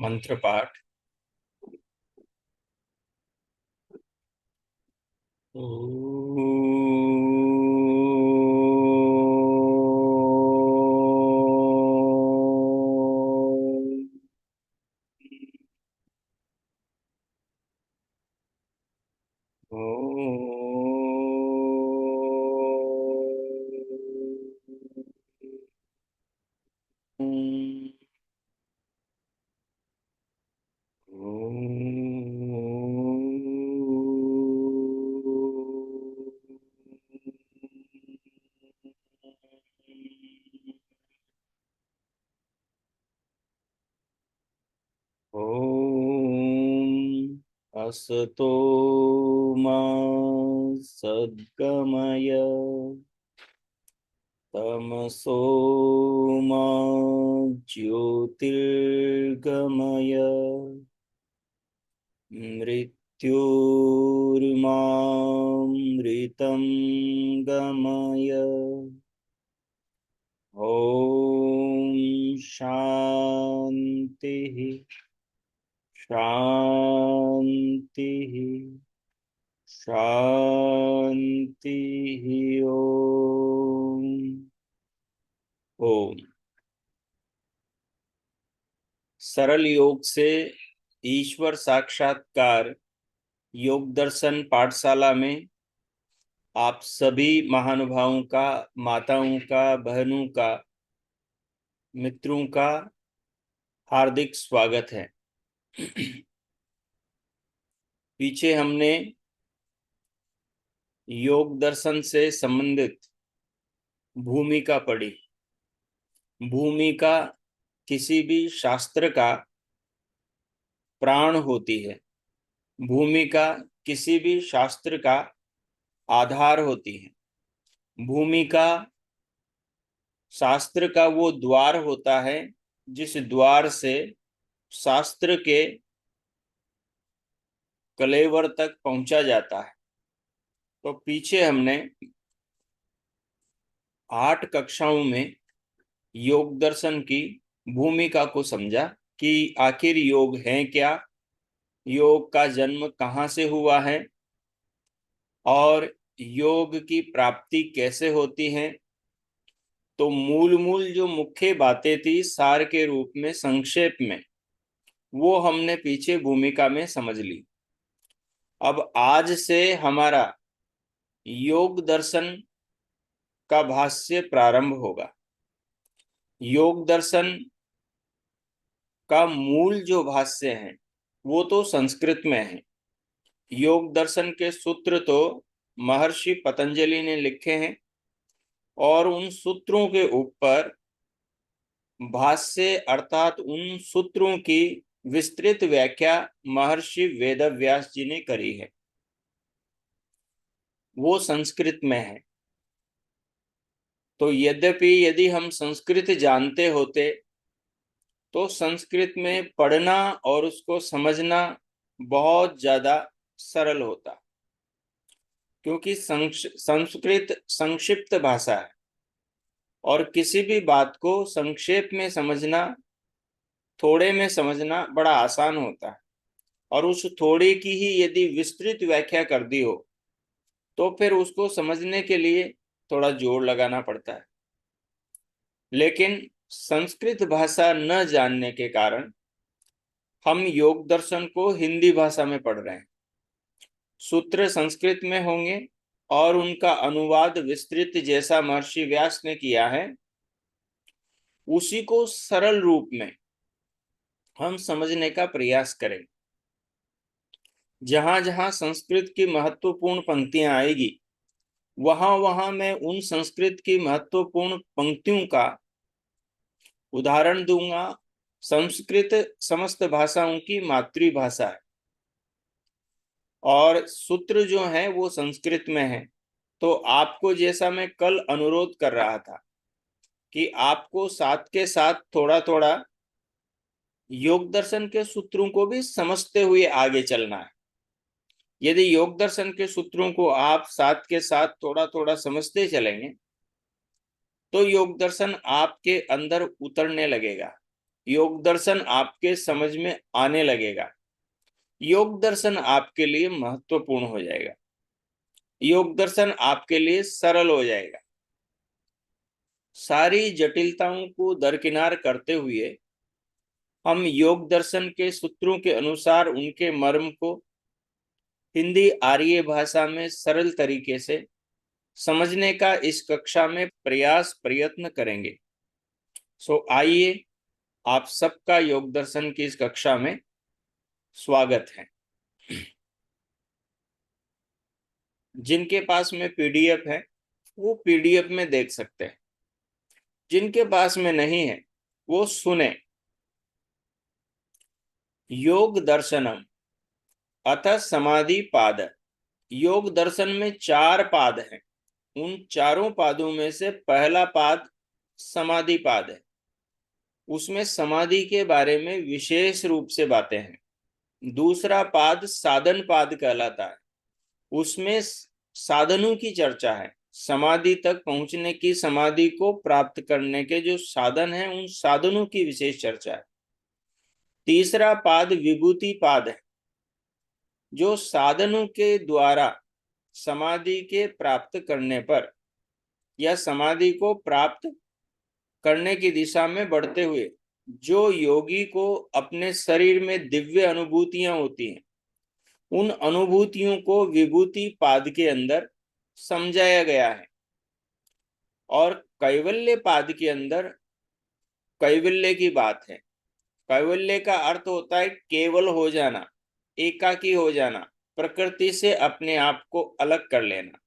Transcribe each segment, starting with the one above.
मंत्र पाठ। ओम असतो मा सद्गमय तमसो मा ज्योतिर्गमय मृत्युर्मामृतं गमय। ओम शांति शांति शांति। ओम ओम। सरल योग से ईश्वर साक्षात्कार योग दर्शन पाठशाला में आप सभी महानुभावों का, माताओं का, बहनों का, मित्रों का हार्दिक स्वागत है। पीछे हमने योग दर्शन से संबंधित भूमिका पढ़ी। भूमिका किसी भी शास्त्र का प्राण होती है। भूमिका किसी भी शास्त्र का आधार होती है। भूमिका शास्त्र का वो द्वार होता है जिस द्वार से शास्त्र के कलेवर तक पहुंचा जाता है। तो पीछे हमने 8 कक्षाओं में योग दर्शन की भूमिका को समझा कि आखिर योग है क्या, योग का जन्म कहाँ से हुआ है और योग की प्राप्ति कैसे होती है। तो मूल जो मुख्य बातें थी सार के रूप में, संक्षेप में, वो हमने पीछे भूमिका में समझ ली। अब आज से हमारा योग दर्शन का भाष्य प्रारंभ होगा। योग दर्शन का मूल जो भाष्य है वो तो संस्कृत में है। योग दर्शन के सूत्र तो महर्षि पतंजलि ने लिखे हैं और उन सूत्रों के ऊपर भाष्य अर्थात उन सूत्रों की विस्तृत व्याख्या महर्षि वेदव्यास जी ने करी है। वो संस्कृत में है। तो यद्यपि यदि हम संस्कृत जानते होते तो संस्कृत में पढ़ना और उसको समझना बहुत ज्यादा सरल होता, क्योंकि संस्कृत संक्षिप्त भाषा है और किसी भी बात को संक्षेप में समझना, थोड़े में समझना बड़ा आसान होता है। और उस थोड़े की ही यदि विस्तृत व्याख्या कर दी हो तो फिर उसको समझने के लिए थोड़ा जोर लगाना पड़ता है। लेकिन संस्कृत भाषा न जानने के कारण हम योग दर्शन को हिंदी भाषा में पढ़ रहे हैं। सूत्र संस्कृत में होंगे और उनका अनुवाद विस्तृत जैसा महर्षि व्यास ने किया है उसी को सरल रूप में हम समझने का प्रयास करें। जहां जहां संस्कृत की महत्वपूर्ण पंक्तियां आएगी वहां वहां मैं उन संस्कृत की महत्वपूर्ण पंक्तियों का उदाहरण दूंगा। संस्कृत समस्त भाषाओं की मातृभाषा है और सूत्र जो है वो संस्कृत में है। तो आपको, जैसा मैं कल अनुरोध कर रहा था कि आपको साथ के साथ थोड़ा थोड़ा योग दर्शन के सूत्रों को भी समझते हुए आगे चलना है। यदि योग दर्शन के सूत्रों को आप साथ के साथ थोड़ा थोड़ा समझते चलेंगे तो योग दर्शन आपके अंदर उतरने लगेगा। योग दर्शन आपके समझ में आने लगेगा, योग दर्शन आपके लिए महत्वपूर्ण हो जाएगा, योग दर्शन आपके लिए सरल हो जाएगा। सारी जटिलताओं को दरकिनार करते हुए हम योग दर्शन के सूत्रों के अनुसार उनके मर्म को हिंदी आर्य भाषा में सरल तरीके से समझने का इस कक्षा में प्रयत्न करेंगे। आइए, आप सबका योग दर्शन की इस कक्षा में स्वागत है। जिनके पास में पीडीएफ है वो पीडीएफ में देख सकते हैं, जिनके पास में नहीं है वो सुने। योग दर्शनम अथ समाधि पाद। योग दर्शन में 4 पाद हैं। उन चारों पादों में से पहला पाद समाधि पाद है। उसमें समाधि के बारे में विशेष रूप से बातें हैं। दूसरा पाद साधन पाद कहलाता है। उसमें साधनों की चर्चा है। समाधि तक पहुंचने की, समाधि को प्राप्त करने के जो साधन हैं उन साधनों की विशेष चर्चा है। तीसरा पाद विभूति पाद है, जो साधनों के द्वारा समाधि के प्राप्त करने पर या समाधि को प्राप्त करने की दिशा में बढ़ते हुए जो योगी को अपने शरीर में दिव्य अनुभूतियां होती हैं, उन अनुभूतियों को विभूति पाद के अंदर समझाया गया है। और कैवल्य पाद के अंदर कैवल्य की बात है। कैवल्य का अर्थ होता है केवल हो जाना, एकाकी हो जाना, प्रकृति से अपने आप को अलग कर लेना,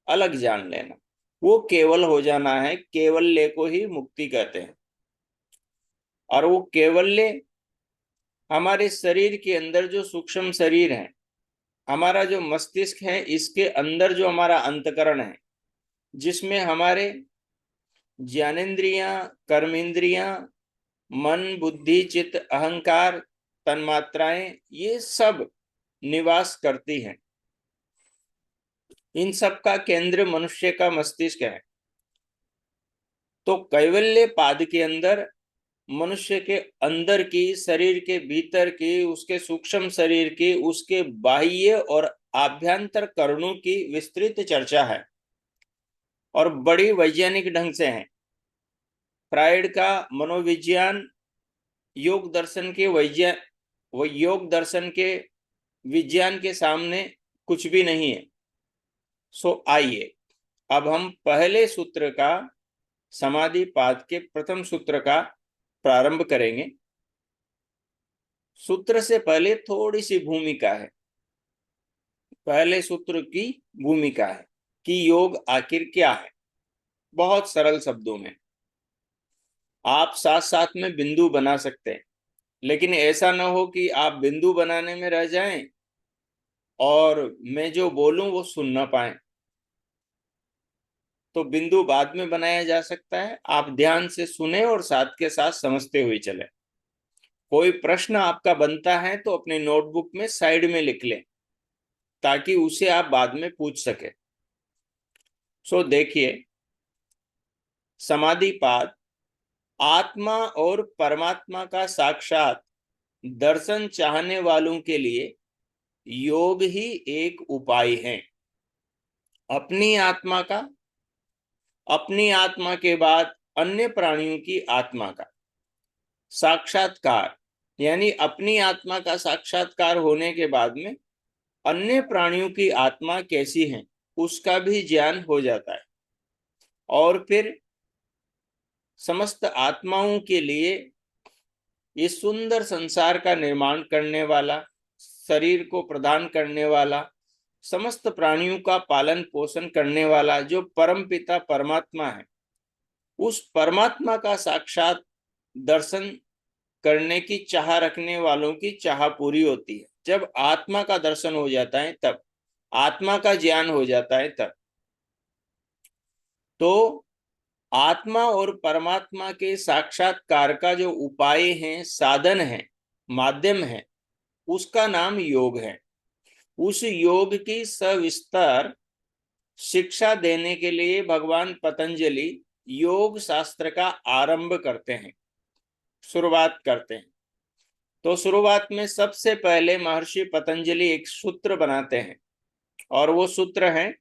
अलग जान लेना, वो केवल हो जाना है। केवल्य को ही मुक्ति कहते हैं। और वो केवल्य हमारे शरीर के अंदर जो सूक्ष्म शरीर है, हमारा जो मस्तिष्क है, इसके अंदर जो हमारा अंतकरण है, जिसमें हमारे ज्ञानेन्द्रियां, कर्मेंद्रियां, मन, बुद्धि, चित्त, अहंकार, तन्मात्राएं, ये सब निवास करती हैं। इन सब का केंद्र मनुष्य का मस्तिष्क है। तो कैवल्य पाद के अंदर मनुष्य के अंदर की, शरीर के भीतर की, उसके सूक्ष्म शरीर की, उसके बाह्य और आभ्यंतर करणों की विस्तृत चर्चा है और बड़ी वैज्ञानिक ढंग से है। फ्राइड का मनोविज्ञान योग दर्शन के योग दर्शन के विज्ञान के सामने कुछ भी नहीं है। आइए, अब हम पहले सूत्र का, समाधि पाद के प्रथम सूत्र का प्रारंभ करेंगे। सूत्र से पहले थोड़ी सी भूमिका है। पहले सूत्र की भूमिका है कि योग आखिर क्या है। बहुत सरल शब्दों में आप साथ साथ में बिंदु बना सकते हैं, लेकिन ऐसा ना हो कि आप बिंदु बनाने में रह जाएं और मैं जो बोलूं वो सुन ना पाए। तो बिंदु बाद में बनाया जा सकता है। आप ध्यान से सुने और साथ के साथ समझते हुए चले। कोई प्रश्न आपका बनता है तो अपने नोटबुक में साइड में लिख लें, ताकि उसे आप बाद में पूछ सके। देखिए, समाधि पाद आत्मा और परमात्मा का साक्षात दर्शन चाहने वालों के लिए योग ही एक उपाय है। अपनी आत्मा का, अपनी आत्मा के बाद अन्य प्राणियों की आत्मा का साक्षात्कार, यानी अपनी आत्मा का साक्षात्कार होने के बाद में अन्य प्राणियों की आत्मा कैसी है उसका भी ज्ञान हो जाता है। और फिर समस्त आत्माओं के लिए इस सुंदर संसार का निर्माण करने वाला, शरीर को प्रदान करने वाला, समस्त प्राणियों का पालन पोषण करने वाला जो परम पिता परमात्मा है, उस परमात्मा का साक्षात दर्शन करने की चाह रखने वालों की चाह पूरी होती है। जब आत्मा का दर्शन हो जाता है, तब आत्मा का ज्ञान हो जाता है, तब तो आत्मा और परमात्मा के साक्षात्कार का जो उपाय है, साधन है, माध्यम है, उसका नाम योग है। उस योग की सविस्तार शिक्षा देने के लिए भगवान पतंजलि योग शास्त्र का आरंभ करते हैं। शुरुआत करते हैं। तो शुरुआत में सबसे पहले महर्षि पतंजलि एक सूत्र बनाते हैं, और वो सूत्र है,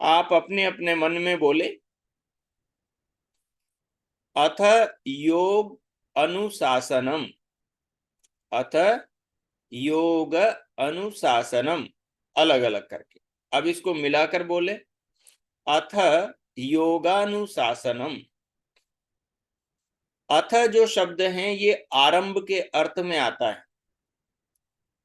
आप अपने अपने मन में बोले, अथ योग अनुशासनम, अथ योग अनुशासनम, अलग अलग करके। अब इसको मिलाकर बोले, अथ योगानुशासनम। अथ जो शब्द है ये आरंभ के अर्थ में आता है।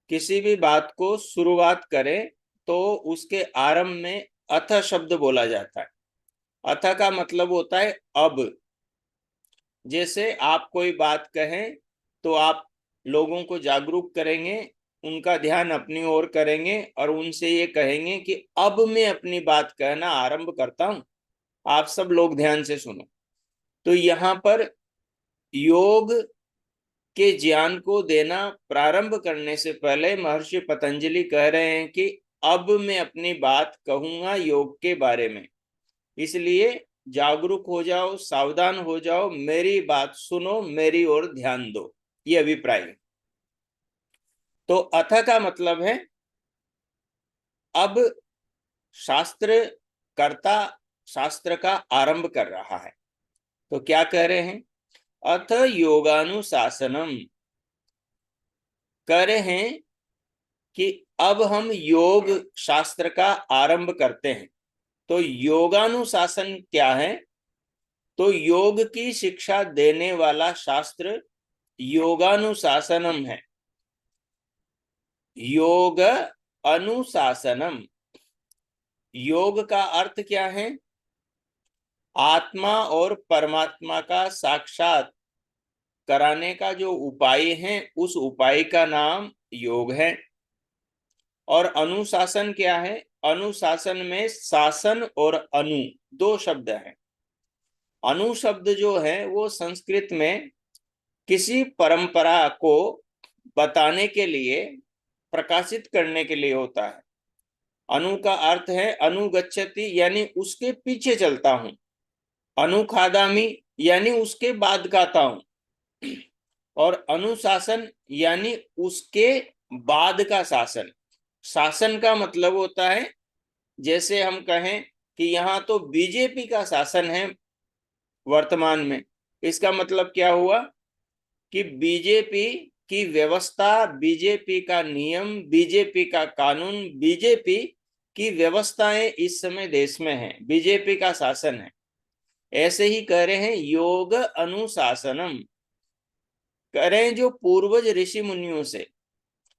किसी भी बात को शुरुआत करें तो उसके आरंभ में अथ शब्द बोला जाता है। अथ का मतलब होता है अब। जैसे आप कोई बात कहें तो आप लोगों को जागरूक करेंगे, उनका ध्यान अपनी ओर करेंगे और उनसे ये कहेंगे कि अब मैं अपनी बात कहना आरंभ करता हूं, आप सब लोग ध्यान से सुनो। तो यहाँ पर योग के ज्ञान को देना प्रारंभ करने से पहले महर्षि पतंजलि कह रहे हैं कि अब मैं अपनी बात कहूंगा योग के बारे में, इसलिए जागरूक हो जाओ, सावधान हो जाओ, मेरी बात सुनो, मेरी ओर ध्यान दो, ये अभिप्राय है। तो अथ का मतलब है अब शास्त्र कर्ता शास्त्र का आरंभ कर रहा है। तो क्या कह रहे हैं, अथ योगानुशासनम, कह रहे हैं कि अब हम योग शास्त्र का आरंभ करते हैं। तो योगानुशासन क्या है, तो योग की शिक्षा देने वाला शास्त्र योगानुशासनम है। योग अनुशासनम, योग का अर्थ क्या है, आत्मा और परमात्मा का साक्षात कराने का जो उपाय है, उस उपाय का नाम योग है। और अनुशासन क्या है, अनुशासन में शासन और अनु दो शब्द हैं। अनु शब्द जो है वो संस्कृत में किसी परंपरा को बताने के लिए, प्रकाशित करने के लिए होता है। अनु का अर्थ है अनुगच्छति, यानी उसके पीछे चलता हूं। अनुखादामी यानी उसके बाद गाता हूं। और अनुशासन यानी उसके बाद का शासन। शासन का मतलब होता है, जैसे हम कहें कि यहाँ तो बीजेपी का शासन है वर्तमान में, इसका मतलब क्या हुआ कि बीजेपी की व्यवस्था, बीजेपी का नियम, बीजेपी का कानून, बीजेपी की व्यवस्थाएं इस समय देश में हैं, बीजेपी का शासन है। ऐसे ही कह रहे हैं योग अनुशासनम, कह रहे हैं जो पूर्वज ऋषि मुनियों से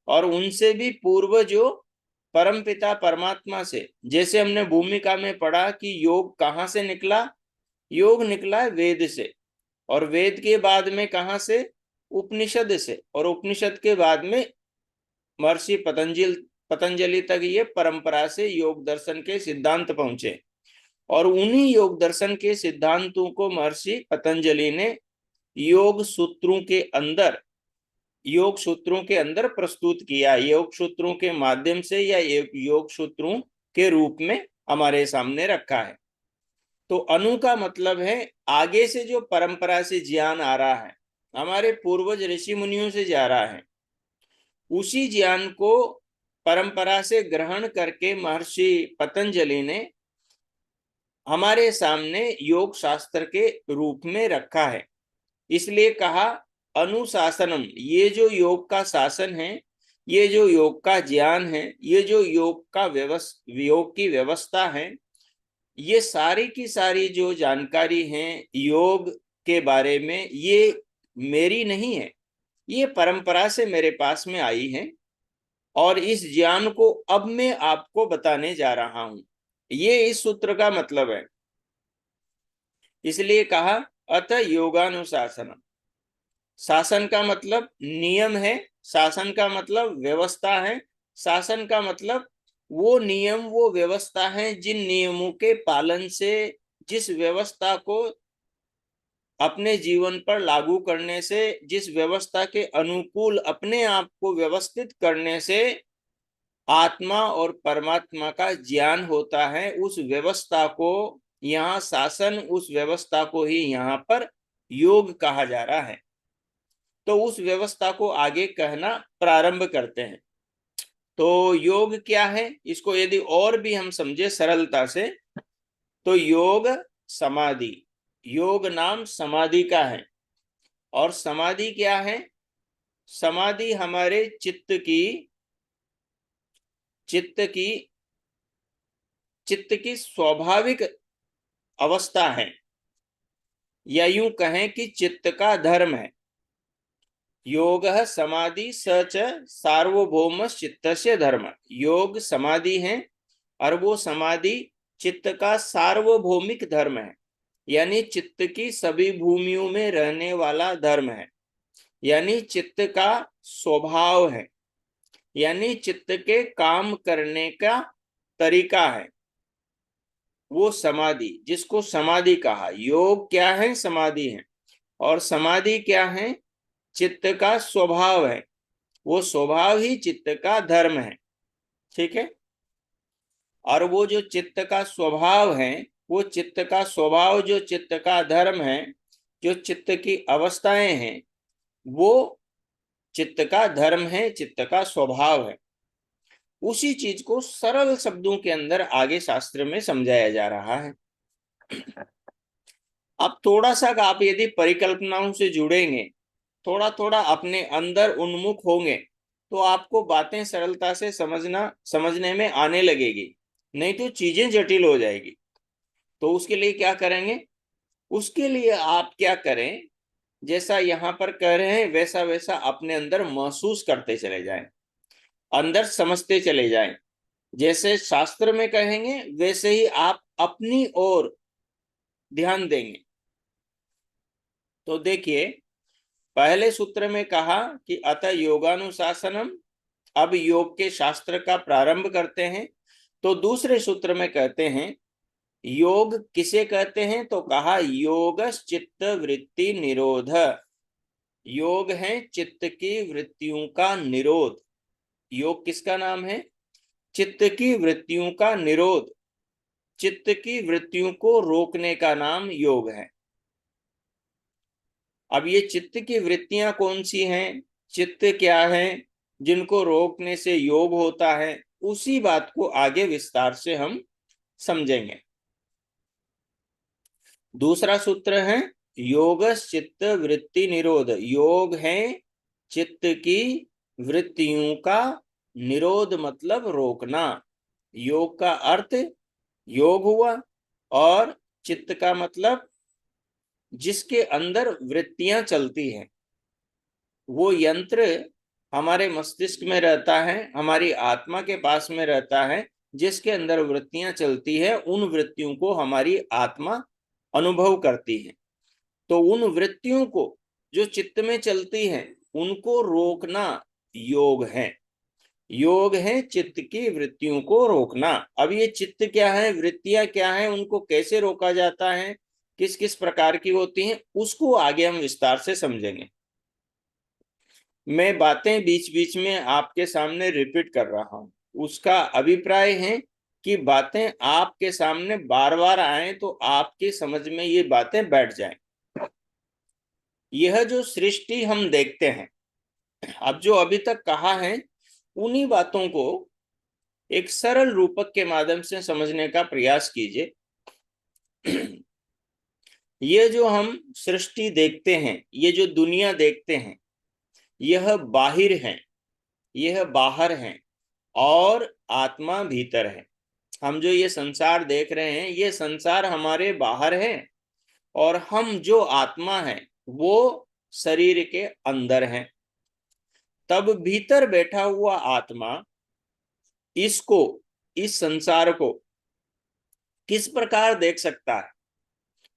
और उनसे भी पूर्व जो परमपिता परमात्मा से, जैसे हमने भूमिका में पढ़ा कि योग कहाँ से निकला, योग निकला है वेद से, और वेद के बाद में कहाँ से, उपनिषद से, और उपनिषद के बाद में महर्षि पतंजलि तक ये परंपरा से योग दर्शन के सिद्धांत पहुंचे। और उन्हीं योग दर्शन के सिद्धांतों को महर्षि पतंजलि ने योग सूत्रों के अंदर प्रस्तुत किया, योग सूत्रों के माध्यम से या योग सूत्रों के रूप में हमारे सामने रखा है। तो अनु का मतलब है आगे से जो परंपरा से ज्ञान आ रहा है, हमारे पूर्वज ऋषि मुनियों से जा रहा है, उसी ज्ञान को परंपरा से ग्रहण करके महर्षि पतंजलि ने हमारे सामने योग शास्त्र के रूप में रखा है। इसलिए कहा अनुशासनम, ये जो योग का शासन है, ये जो योग का ज्ञान है, ये जो योग की व्यवस्था है, ये सारी की सारी जो जानकारी है योग के बारे में, ये मेरी नहीं है, ये परंपरा से मेरे पास में आई है, और इस ज्ञान को अब मैं आपको बताने जा रहा हूं। ये इस सूत्र का मतलब है। इसलिए कहा अथ योगानुशासन। शासन का मतलब नियम है, शासन का मतलब व्यवस्था है, शासन का मतलब वो नियम, वो व्यवस्था है जिन नियमों के पालन से, जिस व्यवस्था को अपने जीवन पर लागू करने से, जिस व्यवस्था के अनुकूल अपने आप को व्यवस्थित करने से आत्मा और परमात्मा का ज्ञान होता है, उस व्यवस्था को यहाँ शासन, उस व्यवस्था को ही यहाँ पर योग कहा जा रहा है। तो उस व्यवस्था को आगे कहना प्रारंभ करते हैं। तो योग क्या है, इसको यदि और भी हम समझे सरलता से, तो योग समाधि, योग नाम समाधि का है। और समाधि क्या है? समाधि हमारे चित्त की स्वाभाविक अवस्था है, या यूं कहें कि चित्त का धर्म है। योगः समाधि स च सार्वभौम चित्तस्य धर्म। योग समाधि है और वो समाधि चित्त का सार्वभौमिक धर्म है, यानी चित्त की सभी भूमियों में रहने वाला धर्म है, यानी चित्त का स्वभाव है, यानी चित्त के काम करने का तरीका है, वो समाधि, जिसको समाधि कहा। योग क्या है? समाधि है। और समाधि क्या है? चित्त का स्वभाव है, वो स्वभाव ही चित्त का धर्म है। ठीक है। और वो जो चित्त का स्वभाव है, वो चित्त का स्वभाव जो चित्त का धर्म है, जो चित्त की अवस्थाएं हैं, वो चित्त का धर्म है, चित्त का स्वभाव है। उसी चीज को सरल शब्दों के अंदर आगे शास्त्र में समझाया जा रहा है। अब थोड़ा सा आप यदि परिकल्पनाओं से जुड़ेंगे, थोड़ा थोड़ा अपने अंदर उन्मुख होंगे, तो आपको बातें सरलता से समझने में आने लगेगी, नहीं तो चीजें जटिल हो जाएगी। तो उसके लिए क्या करेंगे? उसके लिए आप क्या करें, जैसा यहाँ पर कह रहे हैं वैसा वैसा अपने अंदर महसूस करते चले जाएं, अंदर समझते चले जाएं। जैसे शास्त्र में कहेंगे वैसे ही आप अपनी ओर ध्यान देंगे। तो देखिए, पहले सूत्र में कहा कि अतः योगानुशासनम, अब योग के शास्त्र का प्रारंभ करते हैं। तो दूसरे सूत्र में कहते हैं योग किसे कहते हैं, तो कहा योग चित्त वृत्ति निरोध। योग है चित्त की वृत्तियों का निरोध। योग किसका नाम है? चित्त की वृत्तियों का निरोध। चित्त की वृत्तियों को रोकने का नाम योग है। अब ये चित्त की वृत्तियां कौन सी हैं, चित्त क्या है, जिनको रोकने से योग होता है, उसी बात को आगे विस्तार से हम समझेंगे। दूसरा सूत्र है योग चित्त वृत्ति निरोध। योग है चित्त की वृत्तियों का निरोध, मतलब रोकना। योग का अर्थ योग हुआ, और चित्त का मतलब जिसके अंदर वृत्तियां चलती हैं। वो यंत्र हमारे मस्तिष्क में रहता है, हमारी आत्मा के पास में रहता है, जिसके अंदर वृत्तियां चलती है, उन वृत्तियों को हमारी आत्मा अनुभव करती है। तो उन वृत्तियों को जो चित्त में चलती हैं, उनको रोकना योग है। योग है चित्त की वृत्तियों को रोकना। अब ये चित्त क्या है, वृत्तियां क्या है, उनको कैसे रोका जाता है, किस किस प्रकार की होती हैं, उसको आगे हम विस्तार से समझेंगे। मैं बातें बीच बीच में आपके सामने रिपीट कर रहा हूं, उसका अभिप्राय है कि बातें आपके सामने बार बार आए तो आपकी समझ में ये बातें बैठ जाएं। यह जो सृष्टि हम देखते हैं, अब जो अभी तक कहा है, उन्हीं बातों को एक सरल रूपक के माध्यम से समझने का प्रयास कीजिए। ये जो हम सृष्टि देखते हैं, ये जो दुनिया देखते हैं, यह बाहिर है, यह बाहर है, और आत्मा भीतर है। हम जो ये संसार देख रहे हैं, ये संसार हमारे बाहर है, और हम जो आत्मा है वो शरीर के अंदर है। तब भीतर बैठा हुआ आत्मा इसको, इस संसार को किस प्रकार देख सकता है?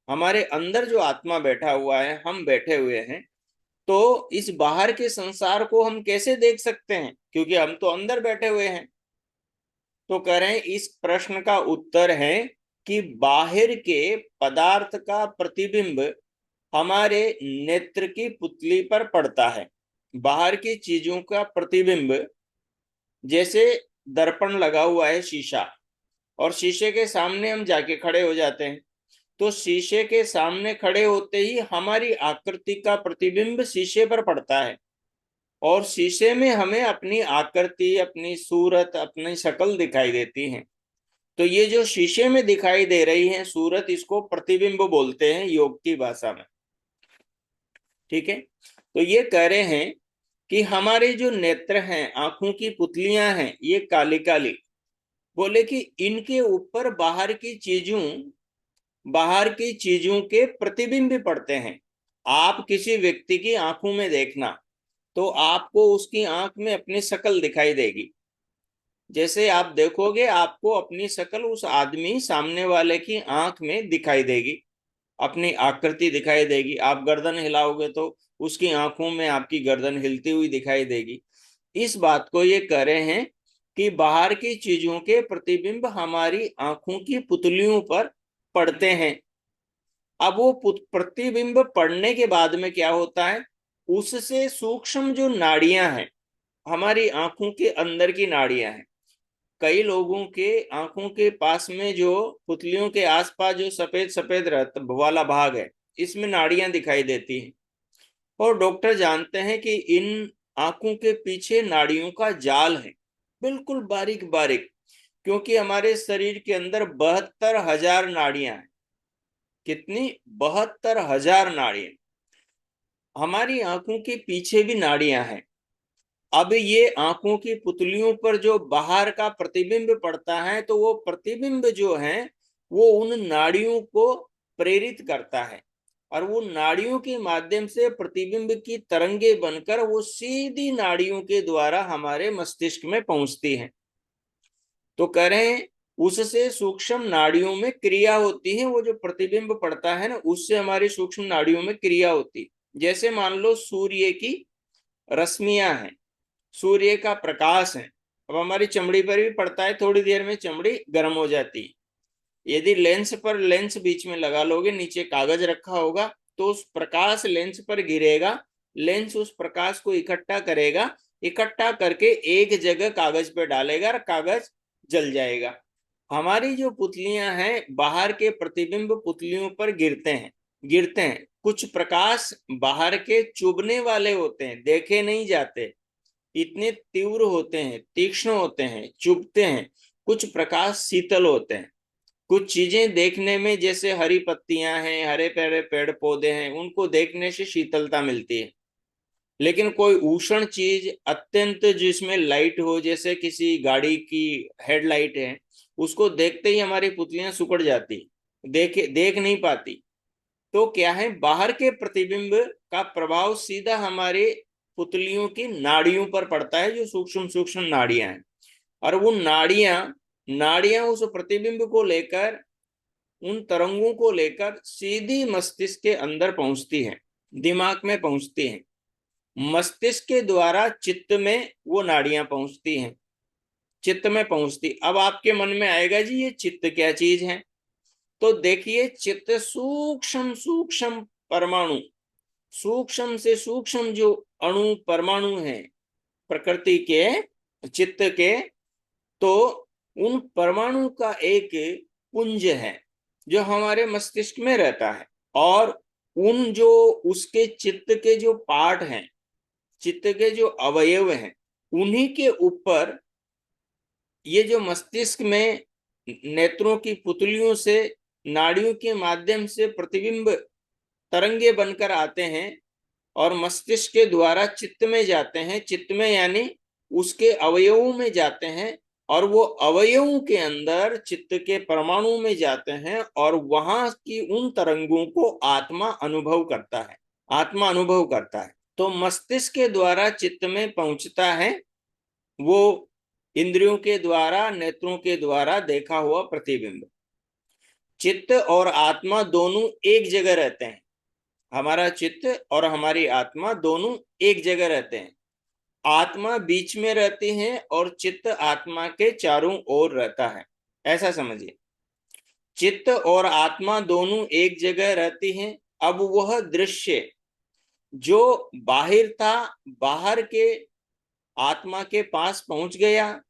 हमारे अंदर जो आत्मा बैठा हुआ है, हम बैठे हुए हैं, तो इस बाहर के संसार को हम कैसे देख सकते हैं, क्योंकि हम तो अंदर बैठे हुए हैं। तो कह रहे हैं इस प्रश्न का उत्तर है कि बाहर के पदार्थ का प्रतिबिंब हमारे नेत्र की पुतली पर पड़ता है। बाहर की चीजों का प्रतिबिंब, जैसे दर्पण लगा हुआ है शीशा, और शीशे के सामने हम जाके खड़े हो जाते हैं, तो शीशे के सामने खड़े होते ही हमारी आकृति का प्रतिबिंब शीशे पर पड़ता है और शीशे में हमें अपनी आकृति, अपनी सूरत, अपनी शक्ल दिखाई देती है। तो ये जो शीशे में दिखाई दे रही है सूरत, इसको प्रतिबिंब बोलते हैं योग की भाषा में। ठीक है, तो ये कह रहे हैं कि हमारे जो नेत्र हैं, आंखों की पुतलियां हैं, ये काली काली, बोले कि इनके ऊपर बाहर की चीजों के प्रतिबिंब पड़ते हैं। आप किसी व्यक्ति की आंखों में देखना तो आपको उसकी आंख में अपनी शक्ल दिखाई देगी। जैसे आप देखोगे आपको अपनी शक्ल उस आदमी सामने वाले की आंख में दिखाई देगी, अपनी आकृति दिखाई देगी। आप गर्दन हिलाओगे तो उसकी आंखों में आपकी गर्दन हिलती हुई दिखाई देगी। इस बात को ये कह रहे हैं कि बाहर की चीजों के प्रतिबिंब हमारी आंखों की पुतलियों पर पड़ते हैं। अब वो प्रतिबिंब पड़ने के बाद में क्या होता है, उससे सूक्ष्म जो नाड़ियां हैं, हमारी आंखों के अंदर की नाड़ियां हैं, कई लोगों के आंखों के पास में जो पुतलियों के आसपास जो सफेद सफेद वाला भाग है, इसमें नाड़ियां दिखाई देती हैं और डॉक्टर जानते हैं कि इन आंखों के पीछे नाड़ियों का जाल है, बिल्कुल बारीक बारीक। क्योंकि हमारे शरीर के अंदर 72,000 नाड़ियां हैं। कितनी? 72,000 नाड़ियां। हमारी आंखों के पीछे भी नाड़ियां हैं। अब ये आंखों की पुतलियों पर जो बाहर का प्रतिबिंब पड़ता है, तो वो प्रतिबिंब जो है वो उन नाड़ियों को प्रेरित करता है और वो नाड़ियों के माध्यम से प्रतिबिंब की तरंगे बनकर वो सीधी नाड़ियों के द्वारा हमारे मस्तिष्क में पहुंचती है। तो कह रहे हैं उससे सूक्ष्म नाड़ियों में क्रिया होती है। वो जो प्रतिबिंब पड़ता है ना, उससे हमारी सूक्ष्म नाड़ियों में क्रिया होती है। जैसे मान लो सूर्य की रश्मियां हैं, सूर्य का प्रकाश है, अब हमारी चमड़ी पर भी पड़ता है, थोड़ी देर में चमड़ी गर्म हो जाती है। यदि लेंस बीच में लगा लोगे, नीचे कागज रखा होगा, तो उस प्रकाश लेंस पर गिरेगा, लेंस उस प्रकाश को इकट्ठा करेगा, इकट्ठा करके एक जगह कागज पे डालेगा और कागज जल जाएगा। हमारी जो पुतलियां हैं, बाहर के प्रतिबिंब पुतलियों पर गिरते हैं। कुछ प्रकाश बाहर के चुभने वाले होते हैं, देखे नहीं जाते, इतने तीव्र होते हैं, तीक्ष्ण होते हैं, चुभते हैं। कुछ प्रकाश शीतल होते हैं। कुछ चीजें देखने में, जैसे हरी पत्तियां हैं, हरे पेड़ पेड़ पौधे हैं, उनको देखने से शीतलता मिलती है। लेकिन कोई उष्ण चीज अत्यंत जिसमें लाइट हो, जैसे किसी गाड़ी की हेडलाइट है, उसको देखते ही हमारी पुतलियां सिकुड़ जाती, देख नहीं पाती। तो क्या है, बाहर के प्रतिबिंब का प्रभाव सीधा हमारे पुतलियों की नाड़ियों पर पड़ता है, जो सूक्ष्म सूक्ष्म नाड़ियां हैं। और वो नाड़ियां नाड़ियां उस प्रतिबिंब को लेकर, उन तरंगों को लेकर सीधी मस्तिष्क के अंदर पहुंचती है, दिमाग में पहुंचती है। मस्तिष्क के द्वारा चित्त में वो नाड़ियां पहुंचती हैं, चित्त में पहुंचती। अब आपके मन में आएगा जी ये चित्त क्या चीज है? तो देखिए, चित्त सूक्ष्म सूक्ष्म परमाणु, सूक्ष्म से सूक्ष्म जो अणु परमाणु हैं प्रकृति के, चित्त के, तो उन परमाणु का एक पुंज है जो हमारे मस्तिष्क में रहता है। और उन जो उसके चित्त के जो पार्ट हैं, चित्त के जो अवयव हैं, उन्हीं के ऊपर ये जो मस्तिष्क में नेत्रों की पुतलियों से नाड़ियों के माध्यम से प्रतिबिंब तरंगे बनकर आते हैं और मस्तिष्क के द्वारा चित्त में जाते हैं, चित्त में यानी उसके अवयवों में जाते हैं, और वो अवयवों के अंदर चित्त के परमाणु में जाते हैं और वहां की उन तरंगों को आत्मा अनुभव करता है, आत्मा अनुभव करता है। तो मस्तिष्क के द्वारा चित्त में पहुंचता है वो इंद्रियों के द्वारा, नेत्रों के द्वारा देखा हुआ प्रतिबिंब। चित्त और आत्मा दोनों एक जगह रहते हैं। हमारा चित्त और हमारी आत्मा दोनों एक जगह रहते हैं। आत्मा बीच में रहती है और चित्त आत्मा के चारों ओर रहता है, ऐसा समझिए। चित्त और आत्मा दोनों एक जगह रहती हैं। अब वह दृश्य जो बाहर था, बाहर के आत्मा के पास पहुंच गया।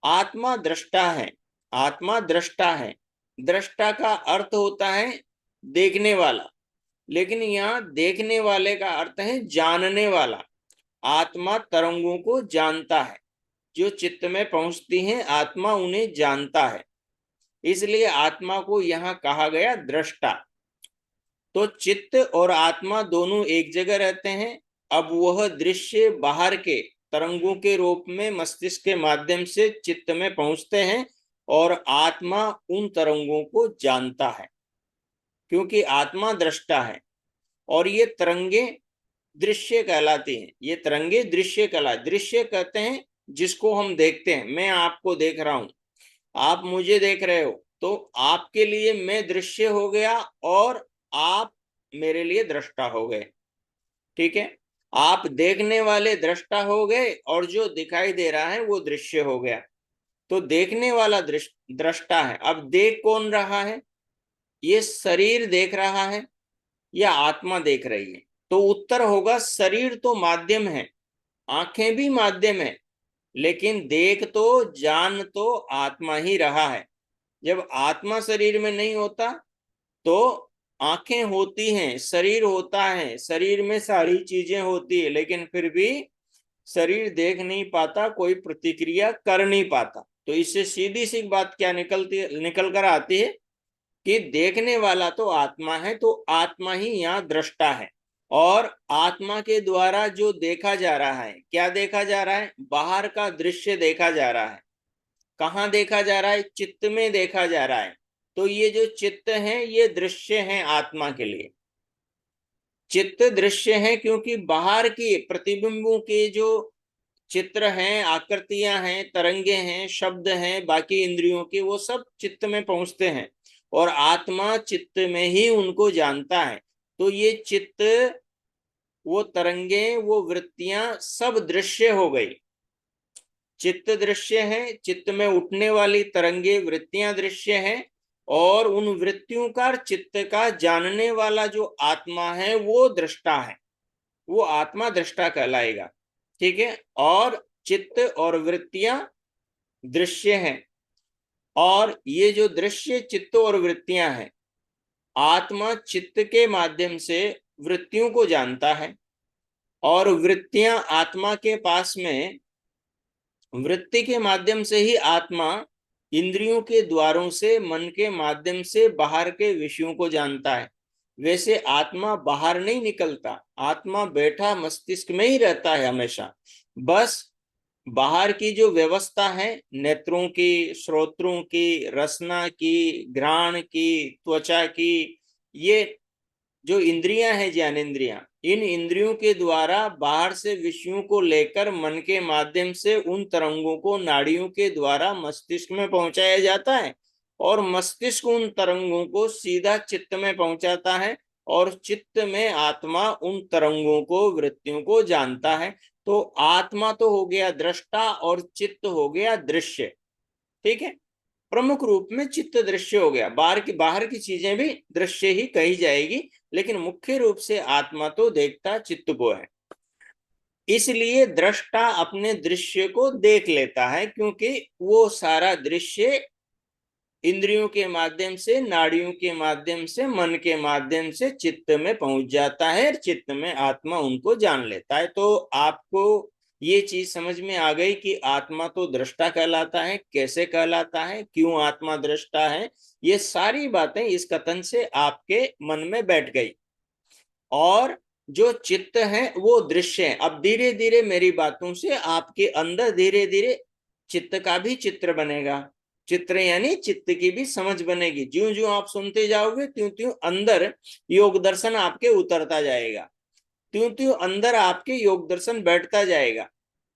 आत्मा दृष्टा है, आत्मा दृष्टा है। दृष्टा का अर्थ होता है देखने वाला, लेकिन यहाँ देखने वाले का अर्थ है जानने वाला। आत्मा तरंगों को जानता है, जो चित्त में पहुंचती हैं आत्मा उन्हें जानता है, इसलिए आत्मा को यहाँ कहा गया दृष्टा। तो चित्त और आत्मा दोनों एक जगह रहते हैं। अब वह दृश्य बाहर के तरंगों के रूप में मस्तिष्क के माध्यम से चित्त में पहुंचते हैं और आत्मा उन तरंगों को जानता है, क्योंकि आत्मा दृष्टा है। और ये तरंगे दृश्य कहलाती हैं। ये तरंगे दृश्य दृश्य कहते हैं जिसको हम देखते हैं। मैं आपको देख रहा हूं, आप मुझे देख रहे हो, तो आपके लिए मैं दृश्य हो गया और आप मेरे लिए दृष्टा हो गए। ठीक है, आप देखने वाले दृष्टा हो गए और जो दिखाई दे रहा है वो दृश्य हो गया। तो देखने वाला दृष्टा है। अब देख कौन रहा है? ये शरीर देख रहा है या आत्मा देख रही है? तो उत्तर होगा शरीर तो माध्यम है, आंखें भी माध्यम है, लेकिन देख तो जान तो आत्मा ही रहा है। जब आत्मा शरीर में नहीं होता तो आंखें होती हैं, शरीर होता है, शरीर में सारी चीजें होती है, लेकिन फिर भी शरीर देख नहीं पाता, कोई प्रतिक्रिया कर नहीं पाता। तो इससे सीधी सी बात क्या निकल कर आती है कि देखने वाला तो आत्मा है, तो आत्मा ही यहाँ दृष्टा है। और आत्मा के द्वारा जो देखा जा रहा है, क्या देखा जा रहा है? बाहर का दृश्य देखा जा रहा है। कहाँ देखा जा रहा है? चित्त में देखा जा रहा है। तो ये जो चित्त है ये दृश्य है आत्मा के लिए। चित्त दृश्य है क्योंकि बाहर की प्रतिबिंबों के जो चित्र हैं, आकृतियां हैं, तरंगे हैं, शब्द हैं, बाकी इंद्रियों के, वो सब चित्त में पहुंचते हैं और आत्मा चित्त में ही उनको जानता है। तो ये चित्त, वो तरंगे, वो वृत्तियां सब दृश्य हो गई। चित्त दृश्य है, चित्त में उठने वाली तरंगे वृत्तियां दृश्य हैं, और उन वृत्तियों का चित्त का जानने वाला जो आत्मा है वो दृष्टा है। वो आत्मा दृष्टा कहलाएगा। ठीक है, और चित्त और वृत्तियां दृश्य हैं। और ये जो दृश्य चित्त और वृत्तियां हैं, आत्मा चित्त के माध्यम से वृत्तियों को जानता है, और वृत्तियां आत्मा के पास में, वृत्ति के माध्यम से ही आत्मा इंद्रियों के द्वारों से, मन के माध्यम से बाहर के विषयों को जानता है। वैसे आत्मा बाहर नहीं निकलता, आत्मा बैठा मस्तिष्क में ही रहता है हमेशा। बस बाहर की जो व्यवस्था है, नेत्रों की, श्रोत्रों की, रसना की, घ्राण की, त्वचा की, ये जो इंद्रियां हैं, ज्ञानेंद्रियां, इन इंद्रियों के द्वारा बाहर से विषयों को लेकर मन के माध्यम से उन तरंगों को नाड़ियों के द्वारा मस्तिष्क में पहुंचाया जाता है, और मस्तिष्क उन तरंगों को सीधा चित्त में पहुंचाता है, और चित्त में आत्मा उन तरंगों को, वृत्तियों को जानता है। तो आत्मा तो हो गया दृष्टा और चित्त हो गया दृश्य। ठीक है, प्रमुख रूप में चित्त दृश्य हो गया। बाहर की चीजें भी दृश्य ही कही जाएगी, लेकिन मुख्य रूप से आत्मा तो देखता चित्त को है। इसलिए दृष्टा अपने दृश्य को देख लेता है, क्योंकि वो सारा दृश्य इंद्रियों के माध्यम से, नाड़ियों के माध्यम से, मन के माध्यम से चित्त में पहुंच जाता है, और चित्त में आत्मा उनको जान लेता है। तो आपको ये चीज समझ में आ गई कि आत्मा तो दृष्टा कहलाता है, कैसे कहलाता है, क्यों आत्मा दृष्टा है। ये सारी बातें इस कथन से आपके मन में बैठ गई। और जो चित्त है वो दृश्य है। अब धीरे धीरे मेरी बातों से आपके अंदर धीरे धीरे चित्त का भी चित्र बनेगा। चित्र यानी चित्त की भी समझ बनेगी। ज्यों ज्यों आप सुनते जाओगे त्यों त्यों अंदर योग दर्शन आपके उतरता जाएगा, त्यों त्यों अंदर आपके योग दर्शन बैठता जाएगा।